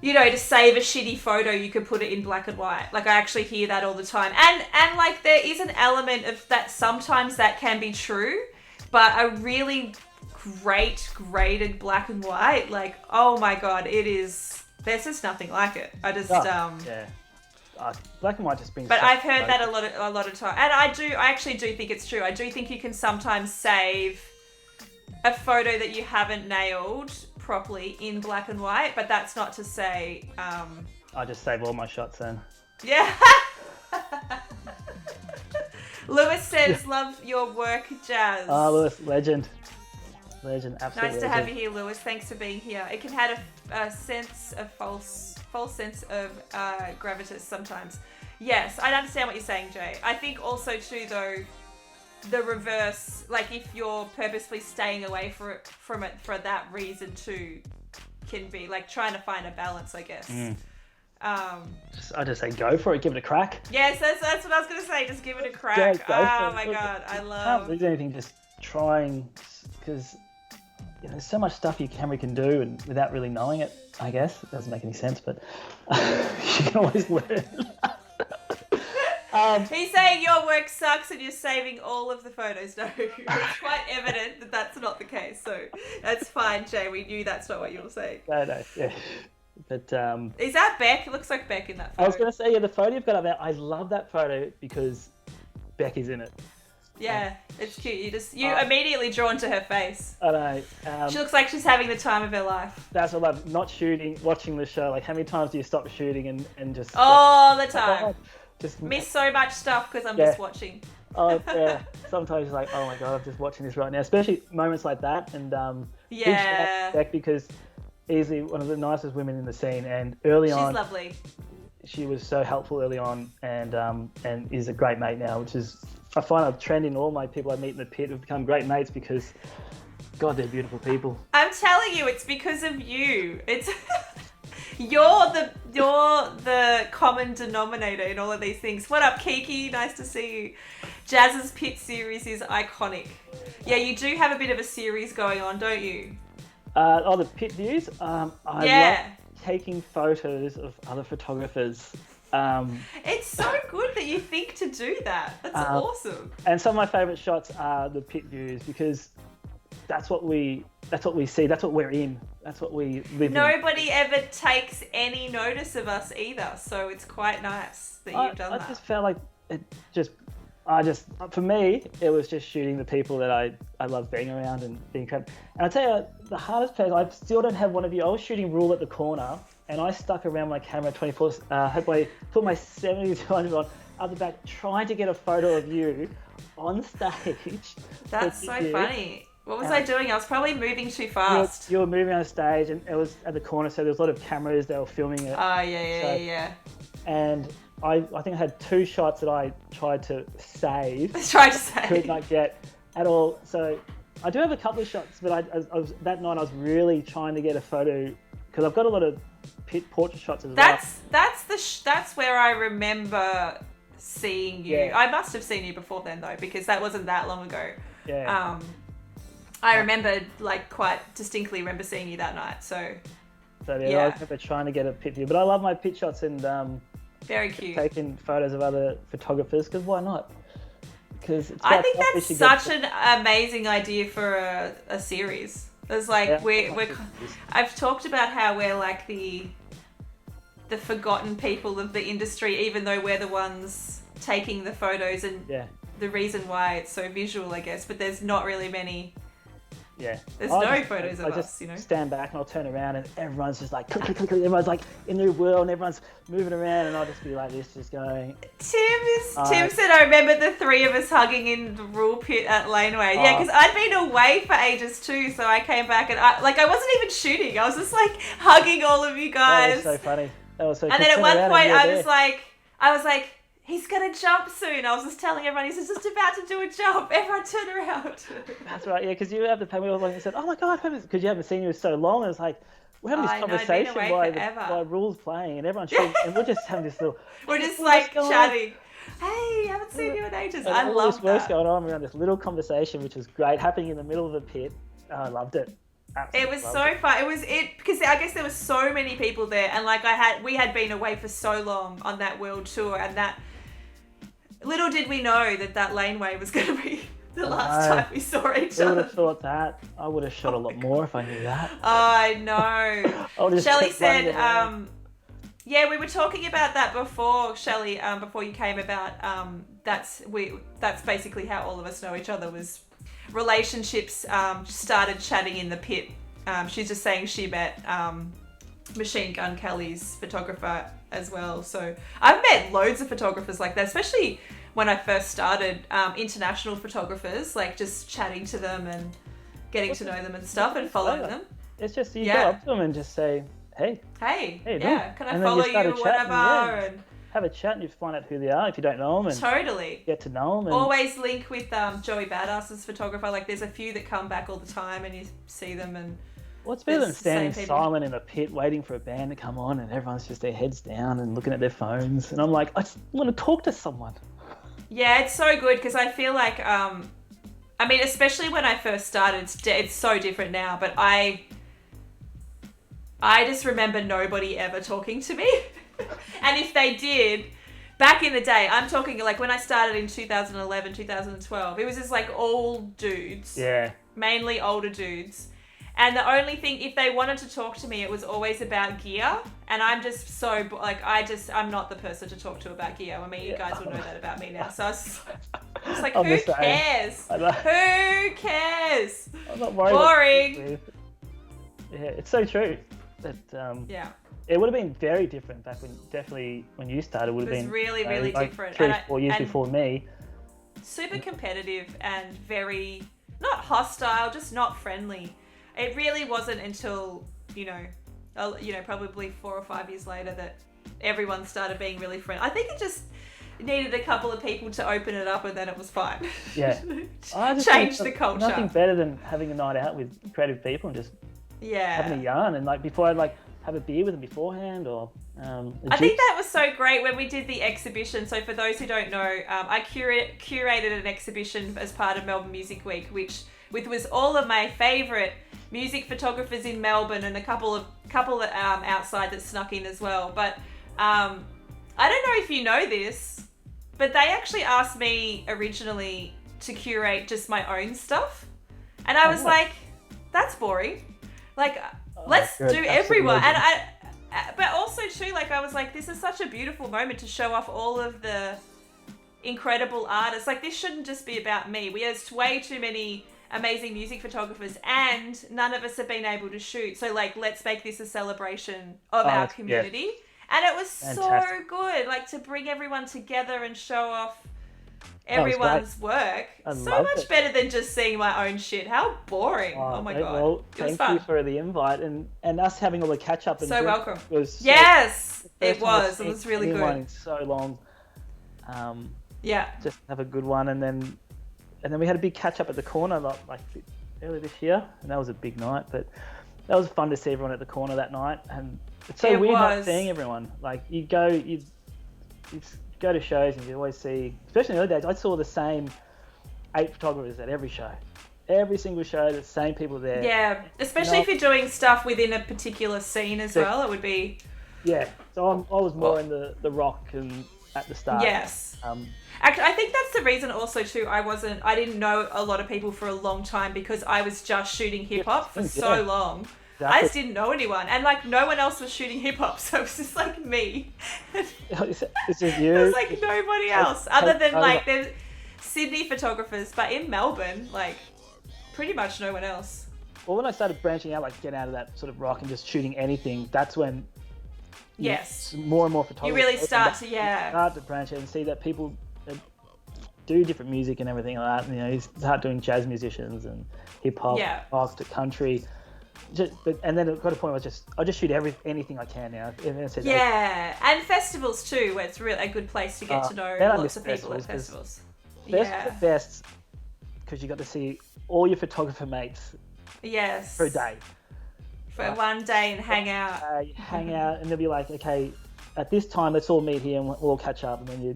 to save a shitty photo, you could put it in black and white. Like, I actually hear that all the time. And like, there is an element of that. Sometimes that can be true, but a really great graded black and white, like, oh my God, there's just nothing like it. I just black and white just brings. But I've heard that a lot of time, and I actually do think it's true. I do think you can sometimes save a photo that you haven't nailed properly in black and white, but that's not to say, I just save all my shots then. yeah. Lewis says, love your work, Jazz. Oh, Lewis, legend, absolutely. Nice to have you here, Lewis. Thanks for being here. It can have a sense of false sense of gravitas sometimes. Yes, I understand what you're saying, Jay. I think also too, though, the reverse, like if you're purposefully staying away from it for that reason too, can be like trying to find a balance, I guess. I just say go for it, give it a crack. Yes, that's what I was gonna say. Just give it a crack. Yeah, oh my god, I can't lose anything just trying, because there's so much stuff your camera can do and without really knowing it. I guess it doesn't make any sense, but you can always learn. He's saying your work sucks and you're saving all of the photos. No, it's quite evident that that's not the case. So that's fine, Jay. We knew that's not what you were saying. No, yeah. But is that Beck? It looks like Beck in that photo. I was going to say, the photo you've got up there, I love that photo because Beck is in it. Yeah, it's cute. You immediately drawn to her face. I know. She looks like she's having the time of her life. That's what I love. Not shooting, watching the show. Like, how many times do you stop shooting and just... All the time. Just miss so much stuff because I'm just watching. Oh, yeah. Sometimes you're like, oh my God, I'm just watching this right now. Especially moments like that. And big shout out to Beck, because easily one of the nicest women in the scene. And early on... She's lovely. She was so helpful early on, and is a great mate now, which is, I find a trend in all my people I meet in the pit have become great mates because, God, they're beautiful people. I'm telling you, it's because of you. It's you're the common denominator in all of these things. What up, Kiki? Nice to see you. Jazz's pit series is iconic. Yeah, you do have a bit of a series going on, don't you? The pit views. I love taking photos of other photographers. It's so good that you think to do that. That's awesome. And some of my favourite shots are the pit views because that's what we see. That's what we're in. That's what we live in. Nobody ever takes any notice of us either, so it's quite nice that you've done that. I just felt like for me, it was just shooting the people that I love being around and being trapped. And I tell you, the hardest place, I still don't have one of you. I was shooting Rule at the corner, and I stuck around my camera 24. I put my 70-200 on at the back, trying to get a photo of you on stage. That's so funny. What was I doing? I was probably moving too fast. You were moving on stage, and it was at the corner, so there was a lot of cameras. They were filming it. Oh yeah. And I think I had 2 shots that I tried to save. Could not get at all. So I do have a couple of shots, but I was that night I was really trying to get a photo because I've got a lot of pit portrait shots as well. That's where I remember seeing you. Yeah. I must have seen you before then though, because that wasn't that long ago. Yeah. I remember quite distinctly remember seeing you that night. So I remember trying to get a pit view, but I love my pit shots and very cute. Taking photos of other photographers because why not? Because I think that's such an amazing idea for a series. There's I've talked about how we're like the forgotten people of the industry, even though we're the ones taking the photos and the reason why it's so visual, I guess. But there's not really many. Yeah. There's no photos of us, stand back and I'll turn around and everyone's just like, click, click, click, everyone's like in their world and everyone's moving around and I'll just be like this, just going. Tim said, I remember the 3 of us hugging in the rule pit at Laneway. Yeah, because I'd been away for ages too, so I came back and I wasn't even shooting. I was just like hugging all of you guys. That was so funny. That was so And then at one point I was like, he's going to jump soon. I was just telling everyone, he's just about to do a jump. Everyone turn around. That's right, yeah, because you have the pain. We all like, you said, oh my God, because you haven't seen you so long. And it's like, we're having this conversation while Rule's playing and everyone's shooting, and we're just having this little... We're just like chatting. Hey, haven't seen you in ages. I love that. All this work's going on around this little conversation, which is great, happening in the middle of the pit. I loved it. Absolutely it was so fun. Because I guess there were so many people there, and we had been away for so long on that world tour, and that... Little did we know that laneway was going to be the last time we saw each other. I would have thought that. I would have shot a lot more if I knew that. I know. Shelley said, we were talking about that before, Shelley, before you came about, that's basically how all of us know each other was relationships started chatting in the pit. She's just saying she met Machine Gun Kelly's photographer as well. So I've met loads of photographers like that, especially when I first started, international photographers, like just chatting to them and getting to know them and stuff and following them. It's just you go up to them and just say, hey, can I follow you or whatever? And have a chat and you find out who they are if you don't know them. And totally. Get to know them. And always link with Joey Badass's photographer. Like there's a few that come back all the time and you see them and... What's better than standing silent in a pit waiting for a band to come on and everyone's just their heads down and looking at their phones? And I'm like, I just want to talk to someone. Yeah, it's so good because I feel like, I mean, especially when I first started, it's so different now, but I just remember nobody ever talking to me. And if they did, back in the day, I'm talking like when I started in 2011, 2012, it was just like all dudes. Yeah. Mainly older dudes. And the only thing, if they wanted to talk to me, it was always about gear. And I'm just so, like, I'm not the person to talk to about gear. I mean, you guys will know that about me now. So I was like, who cares? Who cares? I'm not worried. Boring. Yeah, it's so true. That, it would have been very different back when you started. Would have been really, really different. 3 or 4 years before me. Super competitive and very, not hostile, just not friendly. It really wasn't until, probably 4 or 5 years later that everyone started being really friendly. I think it just needed a couple of people to open it up and then it was fine. Yeah. Change the culture. Nothing better than having a night out with creative people and just having a yarn. And like before I'd like have a beer with them beforehand or I think that was so great when we did the exhibition. So for those who don't know, I curated an exhibition as part of Melbourne Music Week, which was all of my favourite music photographers in Melbourne and a couple outside that snuck in as well. But I don't know if you know this, but they actually asked me originally to curate just my own stuff. And I was like, that's boring. Like, let's do everyone. And but also too, like I was like, this is such a beautiful moment to show off all of the incredible artists. Like this shouldn't just be about me. We have way too many amazing music photographers and none of us have been able to shoot. So like, let's make this a celebration of our community. Yeah. And it was so good, like to bring everyone together and show off everyone's work. So much better than just seeing my own shit. How boring. Oh my God. Well, thank you for the invite and us having all the catch up. And so welcome. It was it was really good. In so long. Yeah. Just have a good one and then we had a big catch up at the corner like earlier this year, and that was a big night. But that was fun to see everyone at the corner that night, and it's so weird not seeing everyone. Like you go to shows and you always see, especially in the early days, I saw the same 8 photographers at every show. Every single show, the same people there. Yeah, especially if you're doing stuff within a particular scene as well, it would be... Yeah, so I was more in the rock and at the start. Yes. Actually, I think that's the reason also too, I didn't know a lot of people for a long time because I was just shooting hip hop for so long. Exactly. I just didn't know anyone and like no one else was shooting hip hop, so it was just like me. It's just you. There's like nobody else other than like there's Sydney photographers, but in Melbourne, like pretty much no one else. Well, when I started branching out, like getting out of that sort of rock and just shooting anything, that's when more and more photographers. You really start to start to branch out and see that people do different music and everything like that. And, you start doing jazz musicians and hip hop, rock to country. And then it got a point where I just shoot anything I can now. And festivals too, where it's really a good place to get to know lots of people at festivals. The best because you got to see all your photographer mates. Yes. For a day. For one day and hang out. You hang out and they'll be like, okay, at this time let's all meet here and we'll all catch up, and then you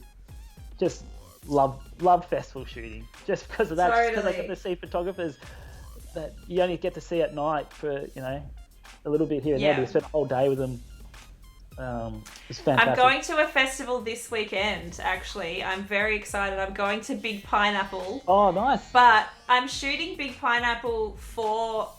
just love festival shooting just because of that. Totally. Because I get to see photographers that you only get to see at night for a little bit here and there. But you spend a whole day with them. It's fantastic. I'm going to a festival this weekend. Actually, I'm very excited. I'm going to Big Pineapple. Oh, nice! But I'm shooting Big Pineapple for.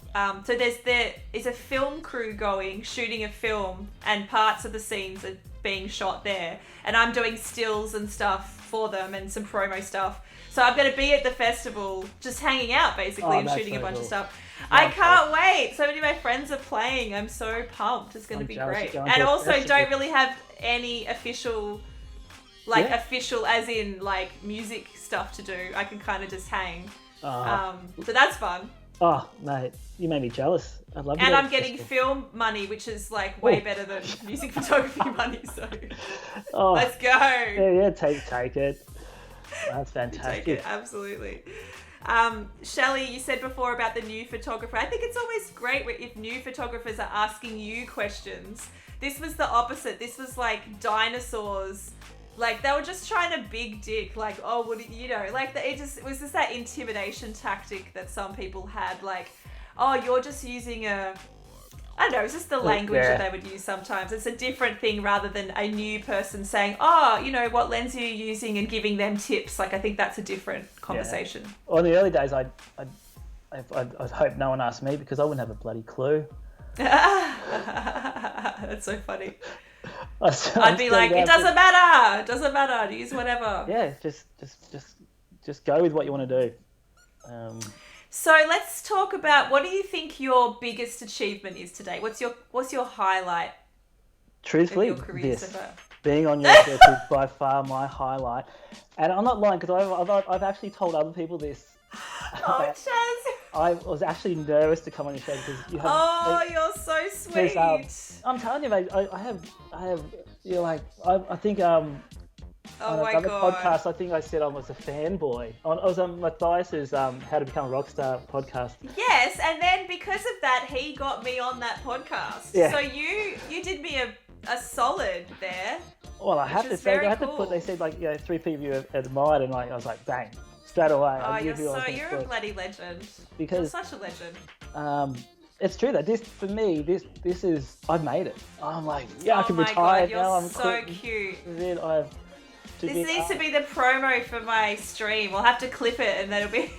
So there's a film crew shooting a film, and parts of the scenes are being shot there, and I'm doing stills and stuff for them and some promo stuff. So I'm going to be at the festival just hanging out basically and shooting a bunch of stuff. I can't wait. So many of my friends are playing. I'm so pumped. It's going to be great. And also don't really have any official official as in like music stuff to do. I can kind of just hang. So that's fun. Oh, mate, you made me jealous. I'd love to. And I'm getting film money, which is like way better than music photography money. So let's go. Yeah, take it. That's fantastic. Take it, absolutely. Shelley, you said before about the new photographer. I think it's always great if new photographers are asking you questions. This was the opposite. This was like dinosaurs. Like they were just trying to big dick. Like, oh, what like it was just that intimidation tactic that some people had. Like, oh, you're just using I don't know, it's just the language that they would use sometimes. It's a different thing rather than a new person saying, oh, what lens are you using and giving them tips. Like, I think that's a different conversation. Yeah. Well, in the early days, I'd hope no one asked me because I wouldn't have a bloody clue. That's so funny. I'd be like, it doesn't matter. It doesn't matter. Use whatever. Yeah, just go with what you want to do. So let's talk about, what do you think your biggest achievement is today? What's your highlight? Truthfully, of your career so far? Being on your show is by far my highlight, and I'm not lying because I've actually told other people this. Oh, Jaz! I was actually nervous to come on your show because you have. Oh, you're so sweet. I'm telling you, mate. I have. You're like. I think. Oh my God. podcast, I think I said I was a fanboy. I was on Matthias's How to Become a Rockstar podcast. Yes, and then because of that, he got me on that podcast. Yeah. So you did me a solid there. Well, I have to say, they said like 3 people you admired, and like I was like, bang, straight away. Oh, you're a bloody legend. Because you're such a legend. It's true that this is I've made it. I'm like, I can retire God, you're now. I'm so cute. This needs to be the promo for my stream. We'll have to clip it and then it'll be...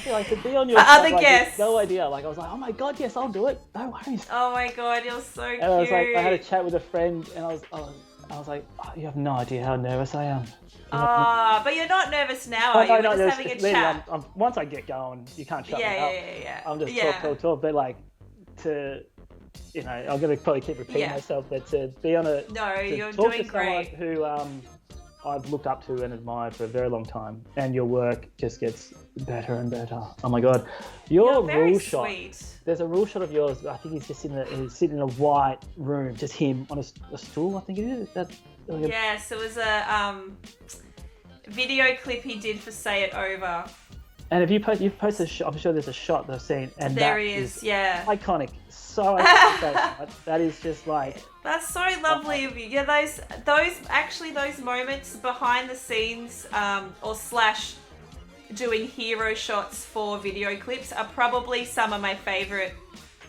like to be on your other guests. No idea. Like I was like, oh my God, yes, I'll do it. No worries. Oh my God, you're so cute. And I was like, I had a chat with a friend and I was like, oh, you have no idea how nervous I am. But you're not nervous now, are you? We're just having a chat. Once I get going, you can't shut me up. Yeah. I'm just talk. But like I'm going to probably keep repeating myself, but to be on a... No, you're talk doing to great. Who I've looked up to and admired for a very long time, and your work just gets better and better. Oh my God. Your very rule shot. Sweet. There's a rule shot of yours. I think he's just he's sitting in a white room, just him on a stool, I think it is. Yes, it was a video clip he did for Say It Over. And you've posted a shot, I'm sure there's a shot that I've seen, and there he is, iconic. So iconic. That is just like... That's so lovely of you. Yeah, those moments behind the scenes, or / doing hero shots for video clips are probably some of my favourite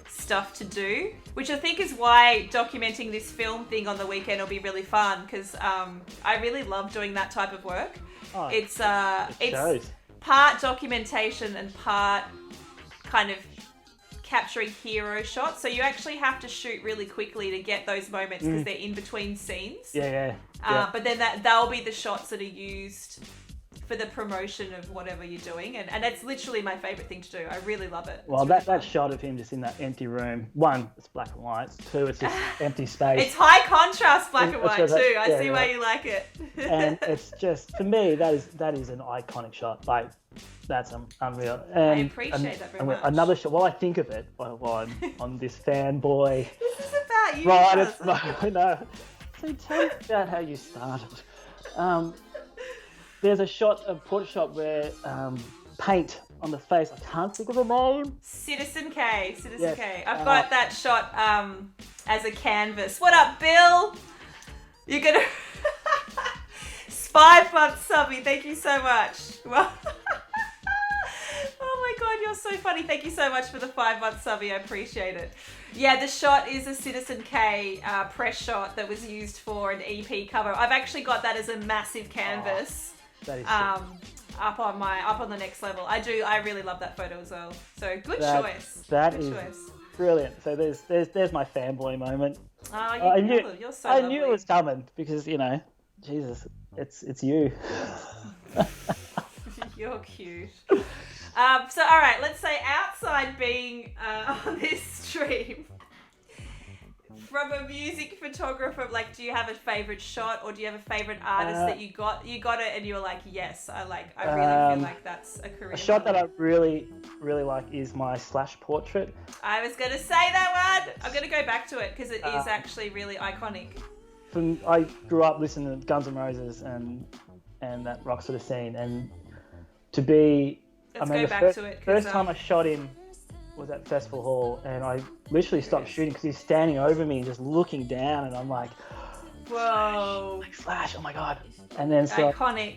stuff to do, which I think is why documenting this film thing on the weekend will be really fun, because I really love doing that type of work. Oh, it's shows. Part documentation and part kind of capturing hero shots. So you actually have to shoot really quickly to get those moments because they're in between scenes. Yeah. But then they'll be the shots that are used for the promotion of whatever you're doing. And it's literally my favourite thing to do. I really love it. Well, that shot of him just in that empty room, 1, it's black and white. 2, it's just empty space. It's high contrast black and white too. I see why you like it. And it's just, for me, that is an iconic shot. Like, that's unreal. And I appreciate that very much. Another shot, while I think of it, while I'm on this fanboy. This is about you. Right, I know. So tell me about how you started. There's a portrait shot where paint on the face. I can't think of the name. Citizen K. Yes. K. I've got that shot as a canvas. What up, Bill? You're gonna 5 months subby. Thank you so much. Well, oh my God, you're so funny. Thank you so much for the 5 month subby. I appreciate it. Yeah, the shot is a Citizen K press shot that was used for an EP cover. I've actually got that as a massive canvas. That is up on the next level. I really love that photo as well. So good choice. That good is choice. brilliant. So there's my fanboy moment. Oh, you're so I lovely. knew it was coming because Jesus, it's you. You're cute. So all right, let's say outside being on this stream, from a music photographer, like, do you have a favorite shot, or do you have a favorite artist that you got it and you were like, yes, I really feel like that's a career. A shot that I really like is my Slash portrait. I was gonna say that one. I'm gonna go back to it because it is actually really iconic. I grew up listening to Guns N' Roses and that rock sort of scene, and to be. First time I shot him was at Festival Hall, and I literally stopped shooting because he's standing over me and just looking down, and I'm like, whoa, Slash, oh my god! And then so iconic.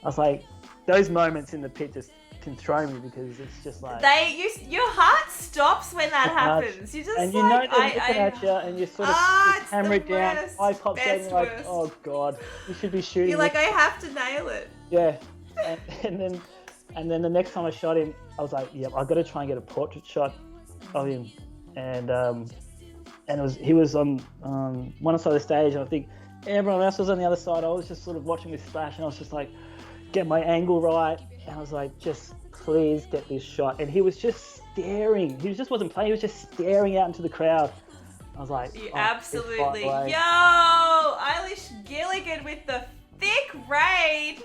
I was like, those moments in the pit just can throw me because it's just like your heart stops when that happens. You just and you know they're looking at you, and you sort of put the camera down, eye pops out, and you're like, oh god, you should be shooting. You're like, I have to nail it. Yeah, and then the next time I shot him, I was like, yep, I've got to try and get a portrait shot of him. And he was on one side of the stage, and I think everyone else was on the other side. I was just sort of watching with Slash, and I was just like, get my angle right. And I was like, just please get this shot. And he was just staring. He just wasn't playing. He was just staring out into the crowd. I was like, absolutely. Yo, Eilish Gilligan with the thick raid.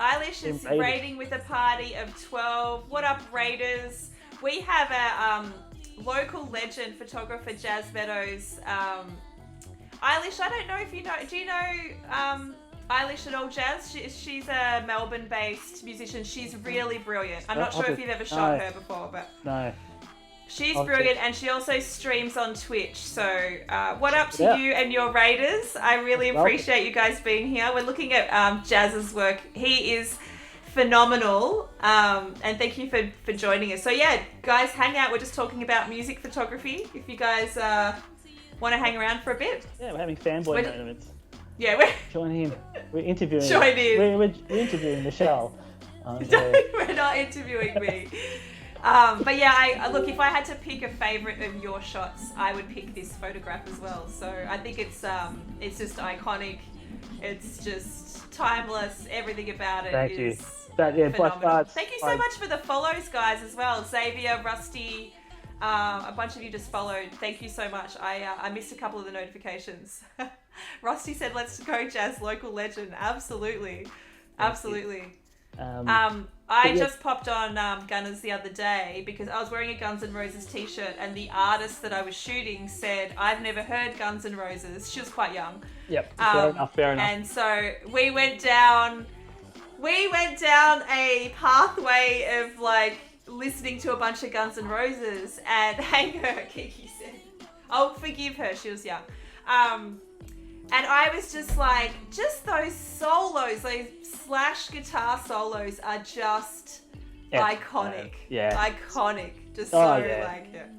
Eilish is raiding with a party of 12. What up, Raiders? We have a local legend photographer, Jaz Meadows. Eilish, I don't know if you know. Do you know Eilish at all, Jaz? She's a Melbourne-based musician. She's really brilliant. I'm not sure if you've ever shot her before, but no. She's brilliant, and she also streams on Twitch. So what up to you and your Raiders? I really appreciate you guys being here. We're looking at Jaz's work. He is phenomenal, and thank you for joining us. So yeah, guys, hang out. We're just talking about music photography. If you guys want to hang around for a bit. Yeah, we're having fanboy moments. Yeah, join in. We're interviewing. Join in. We're interviewing Michelle. We're not interviewing me. But yeah, look, if I had to pick a favourite of your shots, I would pick this photograph as well. So I think it's just iconic. It's just timeless. Everything about it is phenomenal. Thank you so much for the follows, guys, as well. Xavier, Rusty, a bunch of you just followed. Thank you so much. I missed a couple of the notifications. Rusty said, "Let's go, Jaz, local legend." Absolutely. I just popped on Gunners the other day because I was wearing a Guns N' Roses t-shirt, and the artist that I was shooting said, "I've never heard Guns N' Roses." She was quite young. Yep, fair enough. And so we went down a pathway of like listening to a bunch of Guns N' Roses, and hang her, Kiki said. I'll forgive her, she was young. And I was just like, just those solos, those Slash guitar solos are just iconic. Iconic. Just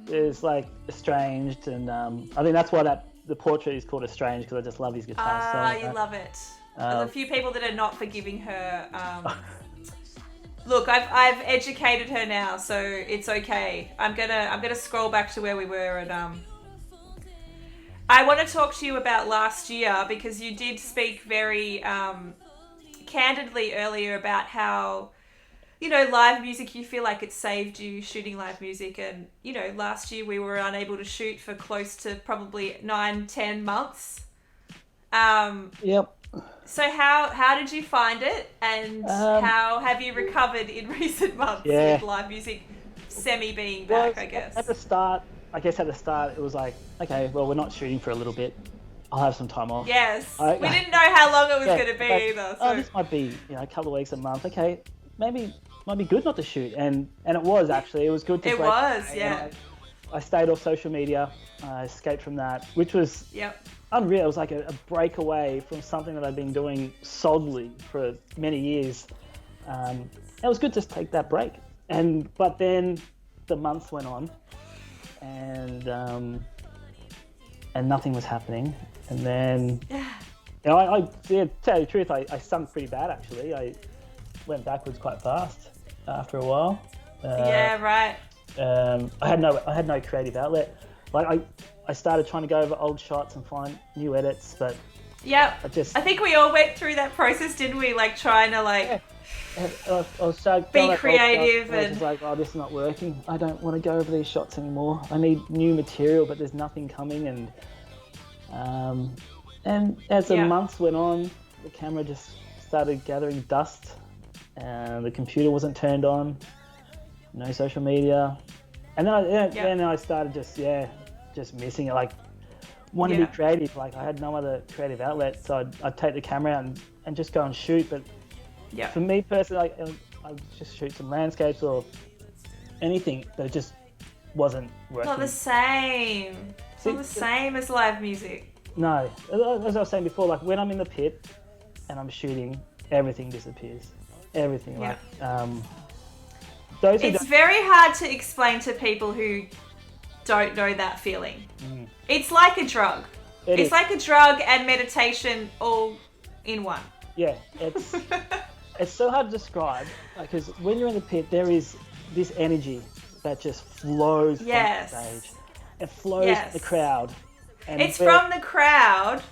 It's like estranged, and I think that's why the portrait is called Estranged, because I just love his guitar solo. You love it. There's a few people that are not forgiving her. Look, I've educated her now, so it's okay. I'm gonna scroll back to where we were, and I want to talk to you about last year, because you did speak very candidly earlier about how, live music, you feel like it saved you shooting live music. And, last year we were unable to shoot for close to probably 9-10 months. Yep. So how did you find it? And how have you recovered in recent months with live music being back, I guess? At the start, it was like, okay, well, we're not shooting for a little bit. I'll have some time off. Yes. We didn't know how long it was going to be either. So. This might be, a couple of weeks, a month. Okay, maybe might be good not to shoot. And it was actually. It was good to break away. Yeah. I stayed off social media. I escaped from that, which was unreal. It was like a break away from something that I'd been doing solidly for many years. It was good to take that break. But then the months went on, and nothing was happening. And then, to tell you the truth, I sunk pretty bad, actually. I went backwards quite fast after a while. Right. I had no creative outlet. Like I started trying to go over old shots and find new edits, but Yep. I think we all went through that process, didn't we? Like trying to yeah. I was so be creative and I was just like, oh, this is not working. I don't want to go over these shots anymore. I need new material, but there's nothing coming. And as the months went on, the camera just started gathering dust. The computer wasn't turned on. No social media, and then I started just missing it. Like, want to be creative. Like, I had no other creative outlet, so I'd take the camera out and just go and shoot. But for me personally, I'd just shoot some landscapes or anything that just wasn't working. Not the same. It's not the same as live music. No, as I was saying before, like when I'm in the pit and I'm shooting, everything disappears. Everything. Yeah. Like, it's very hard to explain to people who don't know that feeling. It's like a drug. It's like a drug and meditation all in one. Yeah, it's so hard to describe because when you're in the pit, there is this energy that just flows from the stage. It flows from the crowd. And it's from the crowd.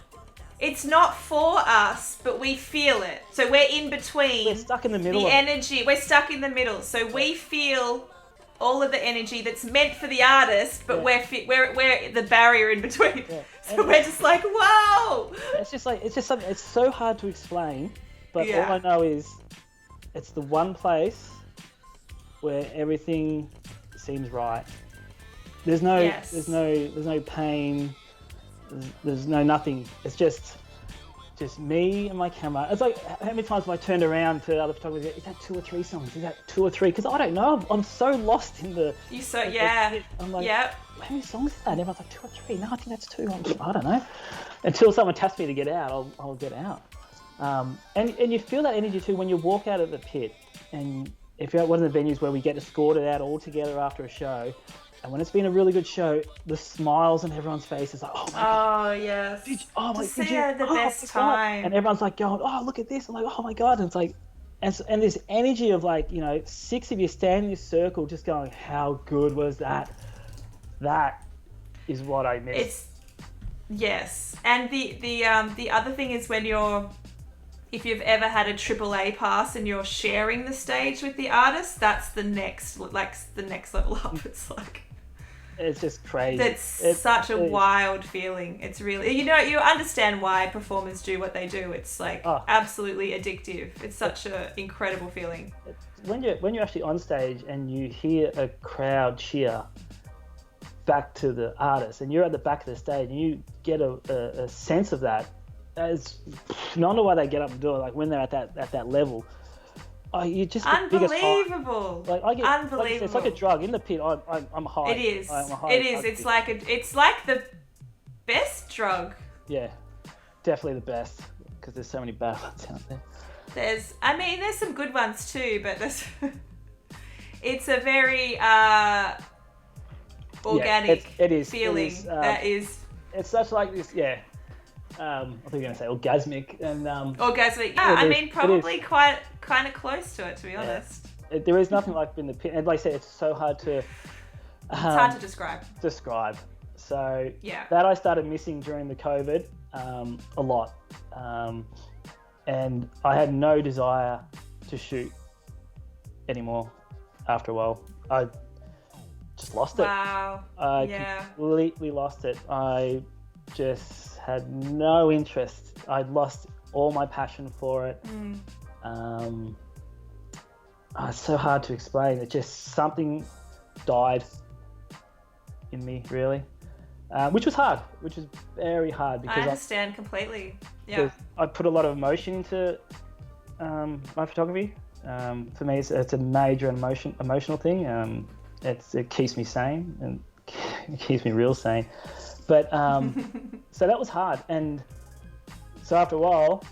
It's not for us, but we feel it. So we're in between. We're stuck in the middle. The energy. We're stuck in the middle. So we feel all of the energy that's meant for the artist, but we're the barrier in between. Yeah. So we're just like, whoa! It's just something. It's so hard to explain, but all I know is it's the one place where everything seems right. There's no pain. There's no nothing. It's just me and my camera. It's like, how many times have I turned around to other photographers? Is that 2 or 3 songs? Is that 2 or 3? Because I don't know. I'm so lost in the. I'm like, how many songs is that? And everyone's like 2 or 3. No, I think that's 2. I don't know. Until someone taps me to get out, I'll get out. And you feel that energy too when you walk out of the pit. And if you're at one of the venues where we get escorted out all together after a show. And when it's been a really good show, the smiles on everyone's face is like, oh my God. Oh, yes. Did you the best time. And everyone's like going, oh, look at this. I'm like, oh my God. And it's like, and this energy of like, 6 of you standing in this circle just going, how good was that? That is what I miss. Yes. And the other thing is if you've ever had a AAA pass and you're sharing the stage with the artist, that's the next level up. It's just crazy. It's such a wild feeling. It's really, you understand why performers do what they do. It's like absolutely addictive. It's such an incredible feeling. When you're actually on stage and you hear a crowd cheer back to the artist and you're at the back of the stage and you get a sense of that, as no wonder why they get up and do it. Like when they're at that level. Oh, you just unbelievable! Unbelievable! It's like a drug. In the pit, I'm high. It is. It's like the best drug. Yeah, definitely the best because there's so many bad ones out there. There's some good ones too, but it's a very organic feeling. It's such like this. Yeah. I think you're going to say orgasmic and orgasmic. Yeah, probably quite kind of close to it, to be honest. There is nothing like in the pit, and like I said, it's so hard to. It's hard to describe. So that I started missing during the COVID a lot, and I had no desire to shoot anymore. After a while, I just lost it. Wow. I completely lost it. I just had no interest. I'd lost all my passion for it. It's so hard to explain. It just something died in me, really, which was very hard because I understand completely. Yeah, I put a lot of emotion into my photography. For me, it's a major emotional thing. It keeps me sane and it keeps me real sane. But so that was hard, and so after a while,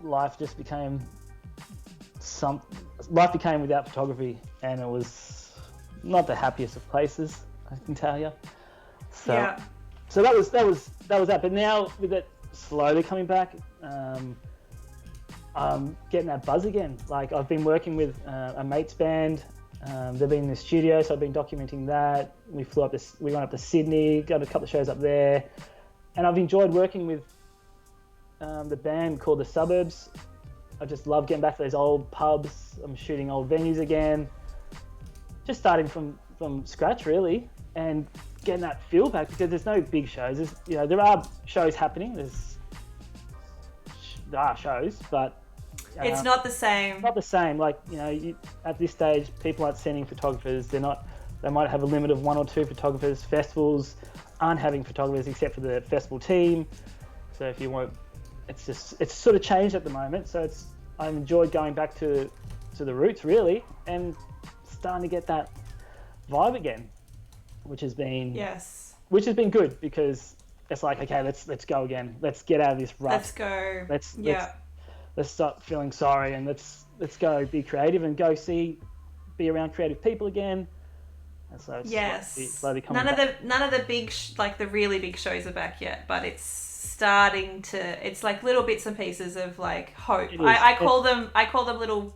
life became without photography, and it was not the happiest of places, I can tell you. So that was that. But now with it slowly coming back, I'm getting that buzz again. Like I've been working with a mate's band. They've been in the studio, so I've been documenting that. We went up to Sydney, got a couple of shows up there, and I've enjoyed working with the band called The Suburbs. I just love getting back to those old pubs. I'm shooting old venues again, just starting from scratch really, and getting that feel back because there's no big shows. There are shows happening. There are shows, but it's not the same. Not the same. Like at this stage, people aren't sending photographers. They might have a limit of 1 or 2 photographers. Festivals aren't having photographers except for the festival team. So if you want, it's sort of changed at the moment. So I enjoyed going back to the roots really, and starting to get that vibe again, which has been good because it's like, okay, let's go again. Let's get out of this rut. Let's go. Let's stop feeling sorry and let's go be creative and go be around creative people again. And so it's slowly coming back. None of the big the really big shows are back yet, but it's starting to. It's like little bits and pieces of like hope. I call them little.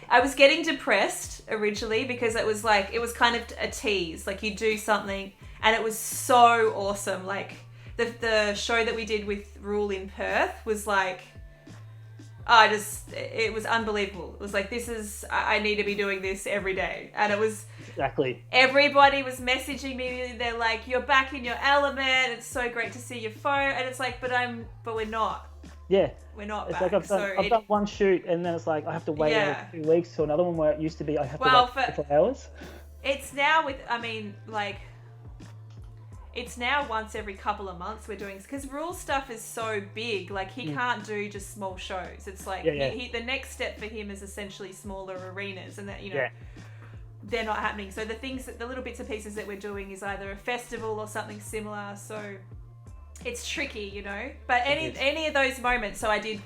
I was getting depressed originally because it was kind of a tease. Like you do something and it was so awesome. Like the show that we did with Rule in Perth was like. It was unbelievable. It was like, I need to be doing this every day. And it was... Exactly. Everybody was messaging me. They're like, you're back in your element. It's so great to see your photo. And it's like, but we're not. Yeah. We're not it's back. Like I've done one shoot and then it's like, I have to wait 2 weeks to another one where it used to be, I have to wait 4 hours. It's now it's now once every couple of months we're doing, because Rule stuff is so big. Like he can't do just small shows. It's like the next step for him is essentially smaller arenas, and that they're not happening. So the little bits and pieces that we're doing is either a festival or something similar. So it's tricky, But any of those moments. So I did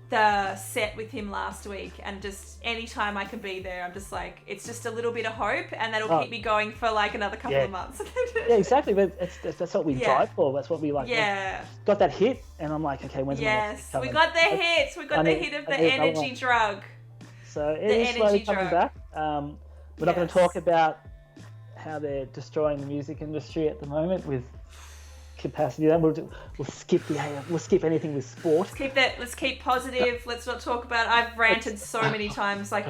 the set with him last week, and just anytime I can be there, I'm just like, it's just a little bit of hope, and that'll keep me going for like another couple of months. Yeah, exactly. But that's what we drive for. That's what we like. Yeah. Got that hit, and I'm like, okay, when's the next we got the hits. We got the hit of the energy drug. So it is slowly coming back. We're not going to talk about how they're destroying the music industry at the moment with capacity. We'll skip anything with sport. Let's keep positive. Let's not talk about. I've ranted so many times. Like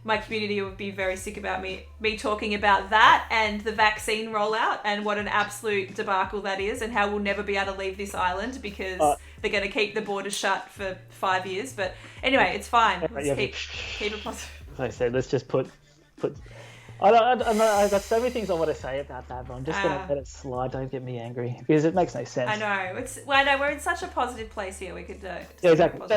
my community would be very sick about me talking about that and the vaccine rollout and what an absolute debacle that is, and how we'll never be able to leave this island because they're going to keep the borders shut for 5 years. But anyway, it's fine. Let's keep it positive. As I said, let's just put. I've got so many things I want to say about that, but I'm just going to let it slide. Don't get me angry because it makes no sense. I know. I know we're in such a positive place here. We could do. Yeah, exactly.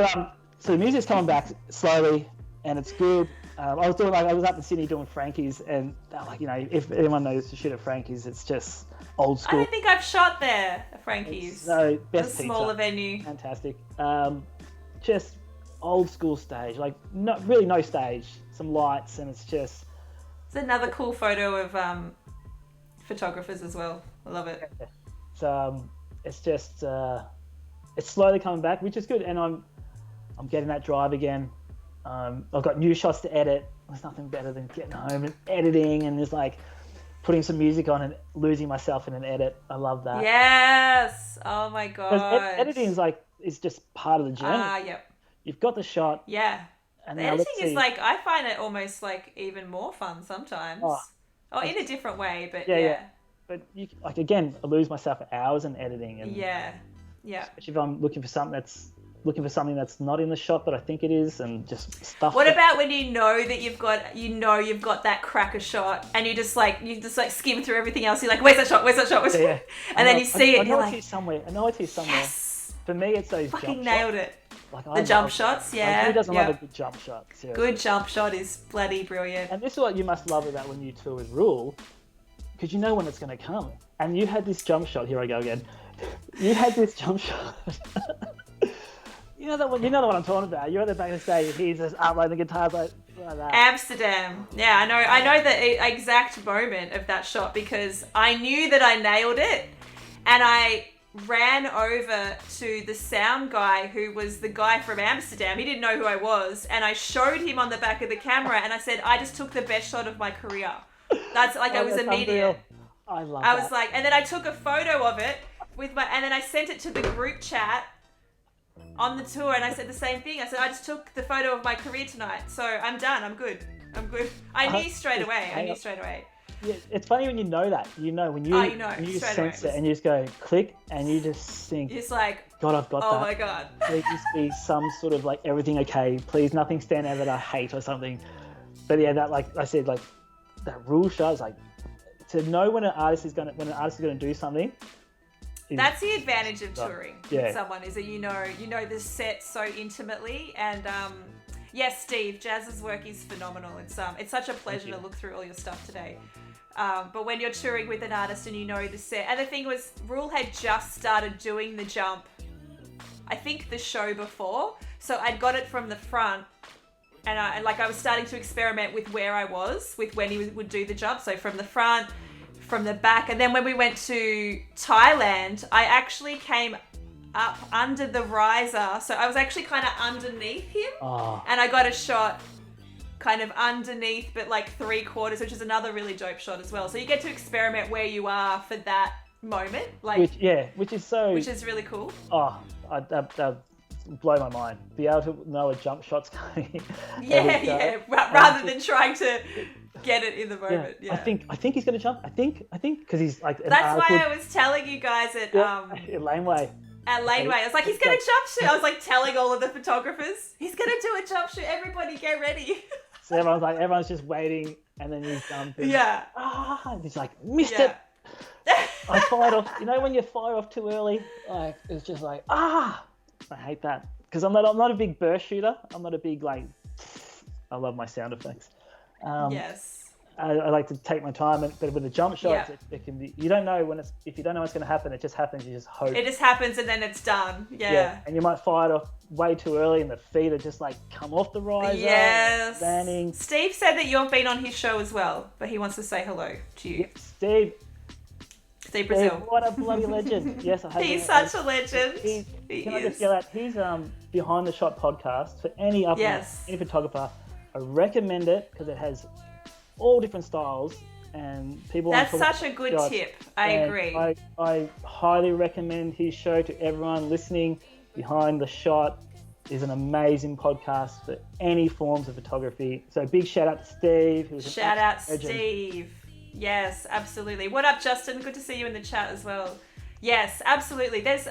So the music's coming back slowly, and it's good. I was up in Sydney doing Frankie's, and if anyone knows to shoot at Frankie's, it's just old school. I don't think I've shot there at Frankie's. So best pizza. Smaller venue. Fantastic. Just old school stage, like no stage, some lights, and it's just. It's another cool photo of photographers as well. I love it. So it's just it's slowly coming back, which is good, and I'm getting that drive again. I've got new shots to edit. There's nothing better than getting home and editing, and just like putting some music on and losing myself in an edit. I love that. Yes. Oh my god. Editing is just part of the journey. Yep. You've got the shot. Yeah. And the editing is I find it almost like even more fun sometimes. In a different way, but yeah. But again, I lose myself for hours in editing. And yeah. Especially if I'm looking for something that's not in the shot, but I think it is, and just stuff. What about when you know that you've got that cracker shot, and you just skim through everything else? You're like, where's that shot? Yeah. And then you see it. I know it's somewhere. Yes. For me, it's those fucking jump nailed shots. it. The jump shots, yeah. Who doesn't love a good jump shot? Seriously. Good jump shot is bloody brilliant. And this is what you must love about when you tour with Rule, because you know when it's going to come. And you had this jump shot. Here I go again. You had this jump shot. You know what I'm talking about. You're at the back of the stage. He's just uploading the guitars like that. Amsterdam. Yeah, I know the exact moment of that shot because I knew that I nailed it, and ran over to the sound guy who was the guy from Amsterdam. He didn't know who I was. And I showed him on the back of the camera and I said, I just took the best shot of my career. That's like, I was immediate. I love I that. was like, and then I took a photo of it and then I sent it to the group chat on the tour and I said the same thing. I said, I just took the photo of my career tonight. So I'm done. I'm good. I knew straight away. Yeah, it's funny when you know that. You know, when you sense it and you just go click and you just think, it's like, God, I've got that. Oh my God. There used to be some sort of like everything okay, please nothing stand out that I hate or something. But yeah, that, like I said, like that rule shot is like, to know when an artist is gonna do something. That's the advantage of touring with someone, is that you know the set so intimately. And yes, Steve, Jaz's work is phenomenal. It's such a pleasure to look through all your stuff today. But when you're touring with an artist and you know the set, and the thing was, Rule had just started doing the jump, I think the show before, so I'd got it from the front, and I was starting to experiment with where I was with when he would do the jump, so from the front, from the back, and then when we went to Thailand, I actually came up under the riser, so I was actually kind of underneath him, and I got a shot kind of underneath, but like 3/4, which is another really dope shot as well. So you get to experiment where you are for that moment, like which is really cool. That blow my mind. Be able to know a jump shot's coming. Rather than trying to get it in the moment. Yeah. I think he's going to jump. I think because he's like. That's why I was telling you guys at Laneway. At Laneway, I was like, he's going to jump shoot. I was like telling all of the photographers, he's going to do a jump shoot. Everybody get ready. So everyone's just waiting, and then he's jumping. Yeah. He's like, missed it. I fired off. You know when you fire off too early, like it's just like I hate that because I'm not a big burst shooter. I'm not a big like. I love my sound effects. Yes. I like to take my time, but with the jump shots, it can be. You don't know if you don't know what's going to happen. It just happens. You just hope. It just happens, and then it's done. Yeah. And you might fire it off way too early, and the feet are just like come off the riser. Yes. Landing. Steve said that you've been on his show as well, but he wants to say hello to you. Steve Brazil. What a bloody legend! Yes, I have. He's such a legend. Can I just yell out? He's Behind the Shot podcast for any any photographer. I recommend it because it has all different styles and people. That's such a good tip. I agree. I highly recommend his show to everyone listening. Behind the Shot is an amazing podcast for any forms of photography. So big shout out to Steve. Shout out Steve. Yes, absolutely. What up, Justin? Good to see you in the chat as well. Yes, absolutely. There's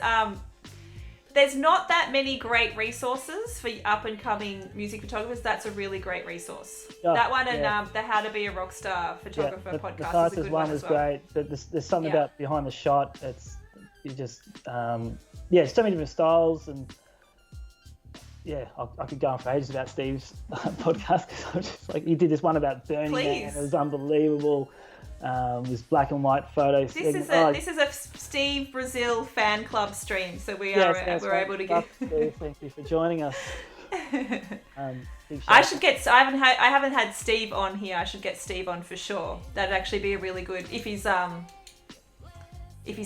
not that many great resources for up and coming music photographers. That's a really great resource. That one and the How to Be a Rockstar Photographer podcast. The fastest one was great. There's something about Behind the Shot. There's so many different styles, and I could go on for ages about Steve's podcast because I'm just like, he did this one about Burning Man. It was unbelievable. This black and white photos. This is a Steve Brazil fan club stream, so we're able to get. Thank you for joining us. I haven't had Steve on here. I should get Steve on for sure. That'd actually be a really good if he's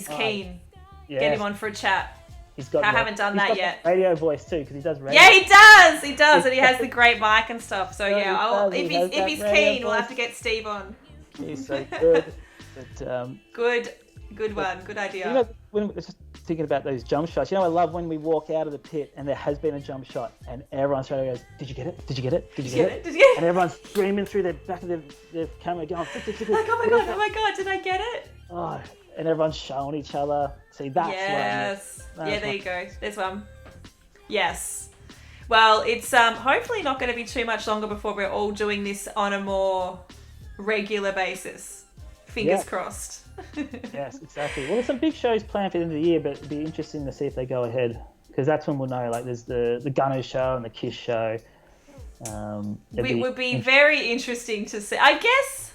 keen. Get him on for a chat. I haven't done that yet. Radio voice too, because he does radio. Yeah, he does, and he has the great mic and stuff. So if he's keen, we'll have to get Steve on. He's so good. Good one. Good idea. You know, when I was just thinking about those jump shots, I love when we walk out of the pit and there has been a jump shot and everyone straight away goes, "Did you get it? Did you get it? Did you get it? Did you get it?" And everyone's screaming through the back of the camera, going, like, "Oh my god, did I get it?" Oh, and everyone's showing each other. See, that's one. Yeah, there you go. There's one. Yes. Well, it's hopefully not going to be too much longer before we're all doing this on a more regular basis. Fingers crossed. Yes, exactly. Well, there's some big shows planned for the end of the year, but it'd be interesting to see if they go ahead, because that's when we'll know. Like, there's the Gunner show and the Kiss show. It would be very interesting to see. I guess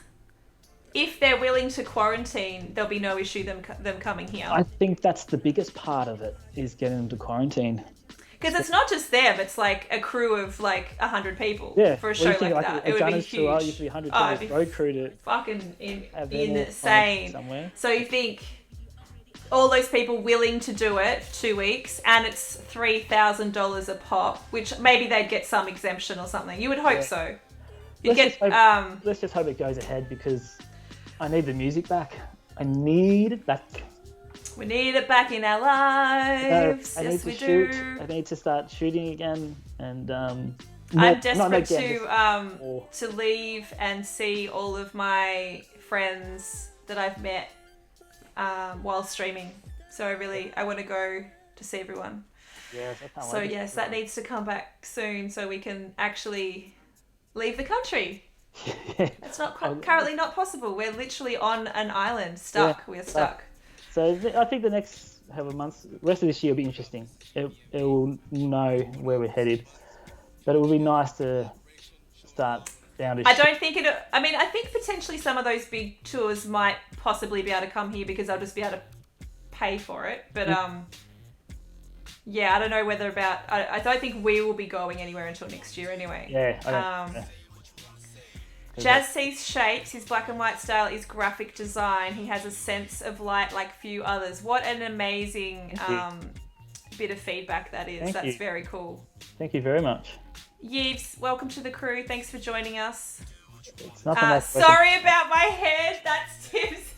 if they're willing to quarantine, there'll be no issue them coming here. I think that's the biggest part of it, is getting them to quarantine. Because it's not just them; it's like a crew of like 100 people for a show like that. It would be huge. Tour, used to be 100 people road crew to fucking insane. So you think all those people willing to do it 2 weeks, and it's $3,000 a pop, which maybe they'd get some exemption or something. You would hope so. Let's just hope it goes ahead, because I need the music back. I need it back. We need it back in our lives. I need to shoot. I need to start shooting again, and I'm desperate to leave and see all of my friends that I've met while streaming. So I want to go to see everyone. Yes, I can't so wait. Yes, that needs to come back soon so we can actually leave the country. It's not currently not possible. We're literally on an island, stuck. Yeah, we're stuck. So I think the next however months, rest of this year will be interesting. It will know where we're headed, but it will be nice to start down to. I think potentially some of those big tours might possibly be able to come here because I'll just be able to pay for it. But yeah, I don't know whether I don't think we will be going anywhere until next year anyway. Yeah. Jaz sees shapes. His black and white style is graphic design. He has a sense of light like few others. What an amazing bit of feedback that is. That's very cool. Thank you very much. Yeeves, welcome to the crew. Thanks for joining us. It's nothing sorry about my head. That's Tim's.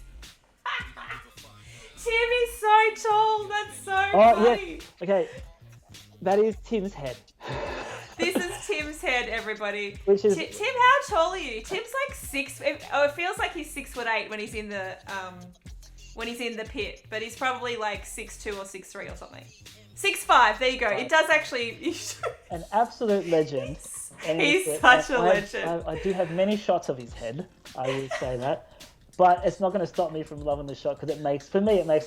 Tim is so tall. That's so funny. Yeah. Okay. That is Tim's head. This is Tim's head, everybody. Which is... Tim, how tall are you? Tim's like 6. It feels like he's 6'8" when he's in the pit, but he's probably like 6'2" or 6'3" or something. 6'5". There you go. It does actually. An absolute legend. He's such a legend. I do have many shots of his head. I will say that. But it's not going to stop me from loving the shot, because it makes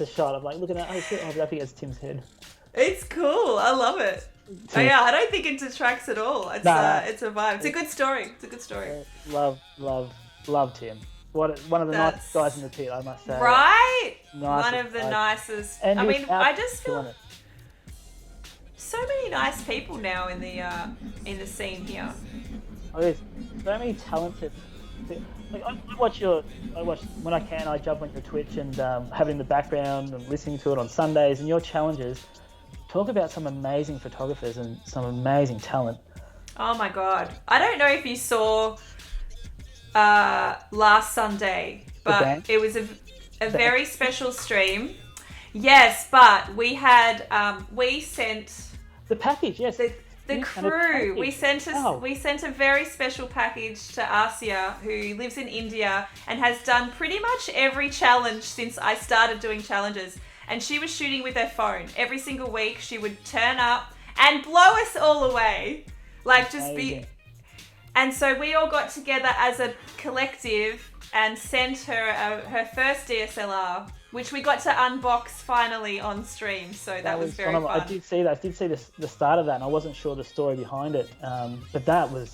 a shot. I'm like looking at, oh shit, I think it's Tim's head. It's cool. I love it. Oh, yeah, I don't think it detracts at all. It's a vibe. It's a good story. Love Tim. One of the nicest guys in the pit, I must say. Right? One of the nicest. And I just feel so many nice people now in the scene here. Oh, there's so many talented. Like I watch when I can. I jump on your Twitch and have it in the background and listening to it on Sundays, and your challenges. Talk about some amazing photographers and some amazing talent. Oh my God. I don't know if you saw last Sunday, but it was a very special stream. Yes, but we had, we sent... The package, yes. The crew. We sent a very special package to Asia, who lives in India and has done pretty much every challenge since I started doing challenges. And she was shooting with her phone. Every single week she would turn up and blow us all away. Like And so we all got together as a collective and sent her her first DSLR, which we got to unbox finally on stream. So that was very fun. I did see that. I did see the start of that, and I wasn't sure the story behind it. But that was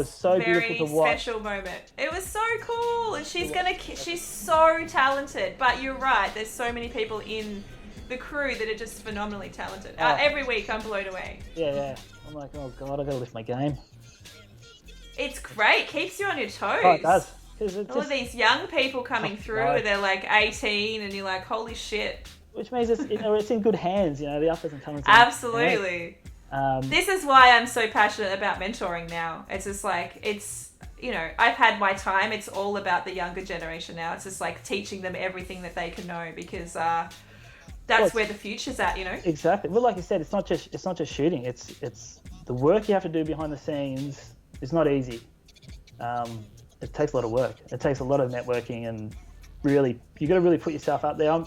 so beautiful to watch. Very special moment. It was so cool, and she's so talented. But you're right. There's so many people in the crew that are just phenomenally talented. Every week I'm blown away. Yeah. I'm like, oh God, I gotta lift my game. It's great. Keeps you on your toes. Oh, it does. All of these young people coming through, and they're like 18, and you're like, holy shit. Which means it's in good hands, the uppers and comers. Absolutely. This is why I'm so passionate about mentoring now. It's just like, I've had my time. It's all about the younger generation now. It's just like teaching them everything that they can know, because that's where the future's at, Exactly. Well, like you said, it's not just shooting. It's the work you have to do behind the scenes. It's not easy. It takes a lot of work. It takes a lot of networking, and really, you got to really put yourself out there.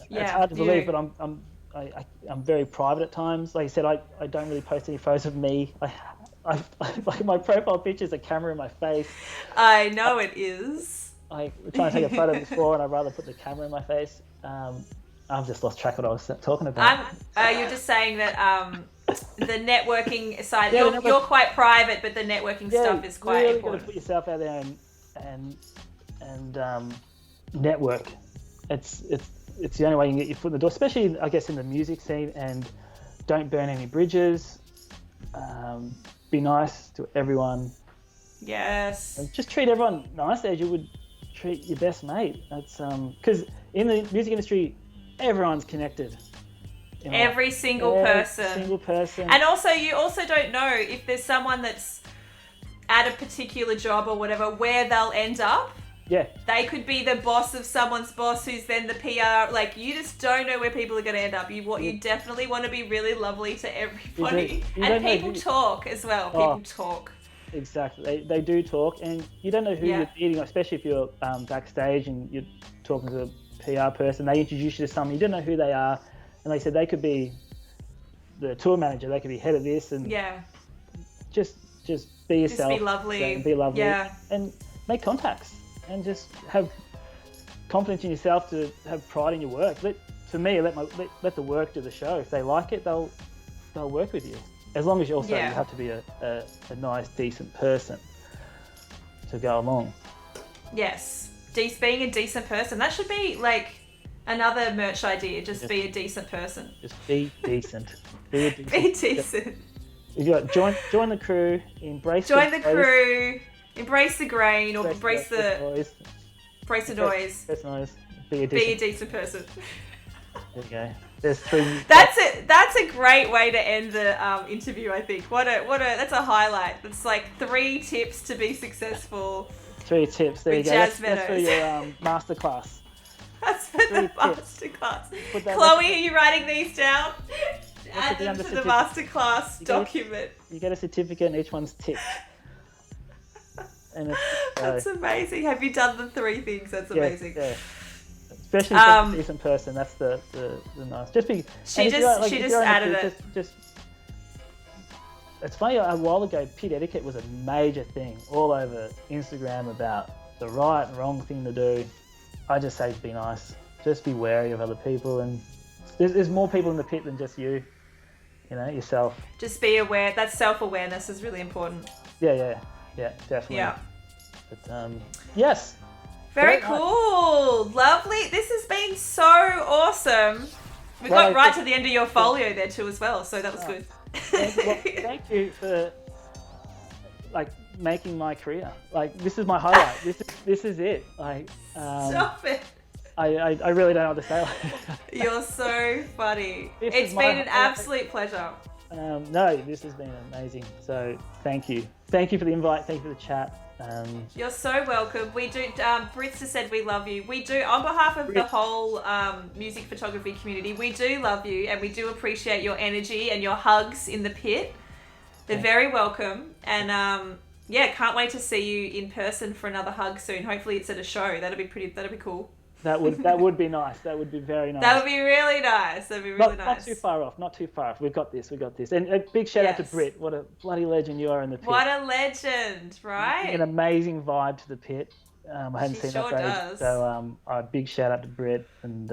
It's hard to believe, but I'm very private at times. Like I said, I don't really post any photos of me. I like my profile picture is a camera in my face. I know it is. I try to take a photo before, and I'd rather put the camera in my face. I've just lost track of what I was talking about. You're just saying that the networking side, you're quite private, but the networking stuff is quite really important. Got to put yourself out there and network. It's the only way you can get your foot in the door, especially I guess in the music scene. And don't burn any bridges. Be nice to everyone. Yes. And just treat everyone nice as you would treat your best mate. That's because in the music industry, everyone's connected. Every single person. Every single person. And also, you also don't know if there's someone that's at a particular job or whatever where they'll end up. Yeah. They could be the boss of someone's boss who's then the PR. Like, you just don't know where people are going to end up. You definitely want to be really lovely to everybody. And people talk as well. People talk. Exactly. They do talk, and you don't know who you're meeting, especially if you're backstage and you're talking to a PR person. They introduce you to someone, you don't know who they are, and they said they could be the tour manager, they could be head of this, and just be yourself. Just be lovely. And be lovely. Yeah. And make contacts. And just have confidence in yourself to have pride in your work. Let the work do the show. If they like it, they'll work with you. As long as you also you have to be a nice, decent person to go along. Yes, being a decent person. That should be like another merch idea. Just be a decent person. Just be decent. Be decent. You got join the crew. Embrace the crew. Embrace the grain, or embrace the noise. That's nice. Be a decent person. There you go. There's 3. That's it. That's a great way to end the interview. I think. That's a highlight. It's like 3 tips to be successful. 3 tips. There you go. Jaz Meadows. That's for your masterclass. That's for the masterclass. Chloe, are you writing these down? Add them to the masterclass document. You get a certificate, and each one's ticked. And that's amazing. Have you done the 3 things? That's amazing. Yeah. Especially for a decent person. That's the nice. She just added it. Just. It's funny. A while ago, pit etiquette was a major thing all over Instagram about the right and wrong thing to do. I just say be nice. Just be wary of other people, and there's more people in the pit than just you. You know, yourself. Just be aware. That self-awareness is really important. Yeah, definitely. Yeah. But yes. Very cool. Lovely. This has been so awesome. We got right to the end of your folio there too as well, so that was good. Thank you for making my career. This is my highlight. This is it. Stop it. I really don't know what to say. You're so funny. It's been an absolute pleasure. No, this has been amazing. So thank you. Thank you for the invite. Thank you for the chat. You're so welcome. We do. Britsta said we love you. We do, on behalf of the whole music photography community. We do love you, and we do appreciate your energy and your hugs in the pit. They're very welcome, and can't wait to see you in person for another hug soon. Hopefully, it's at a show. That'd be cool. That would be nice. That would be very nice. That would be really nice. That'd be really nice. Not too far off. We've got this. And a big shout out to Britt. What a bloody legend you are in the pit. What a legend, right? An amazing vibe to the pit. I hadn't seen that does. So a big shout out to Britt and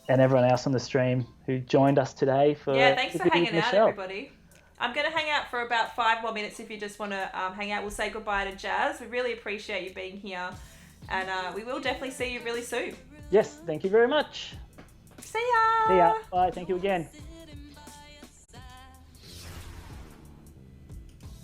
everyone else on the stream who joined us today. Thanks for hanging out, everybody. I'm going to hang out for about 5 more minutes if you just want to hang out. We'll say goodbye to Jaz. We really appreciate you being here. And we will definitely see you really soon. Yes, thank you very much. See ya. See ya. Bye. Thank you again.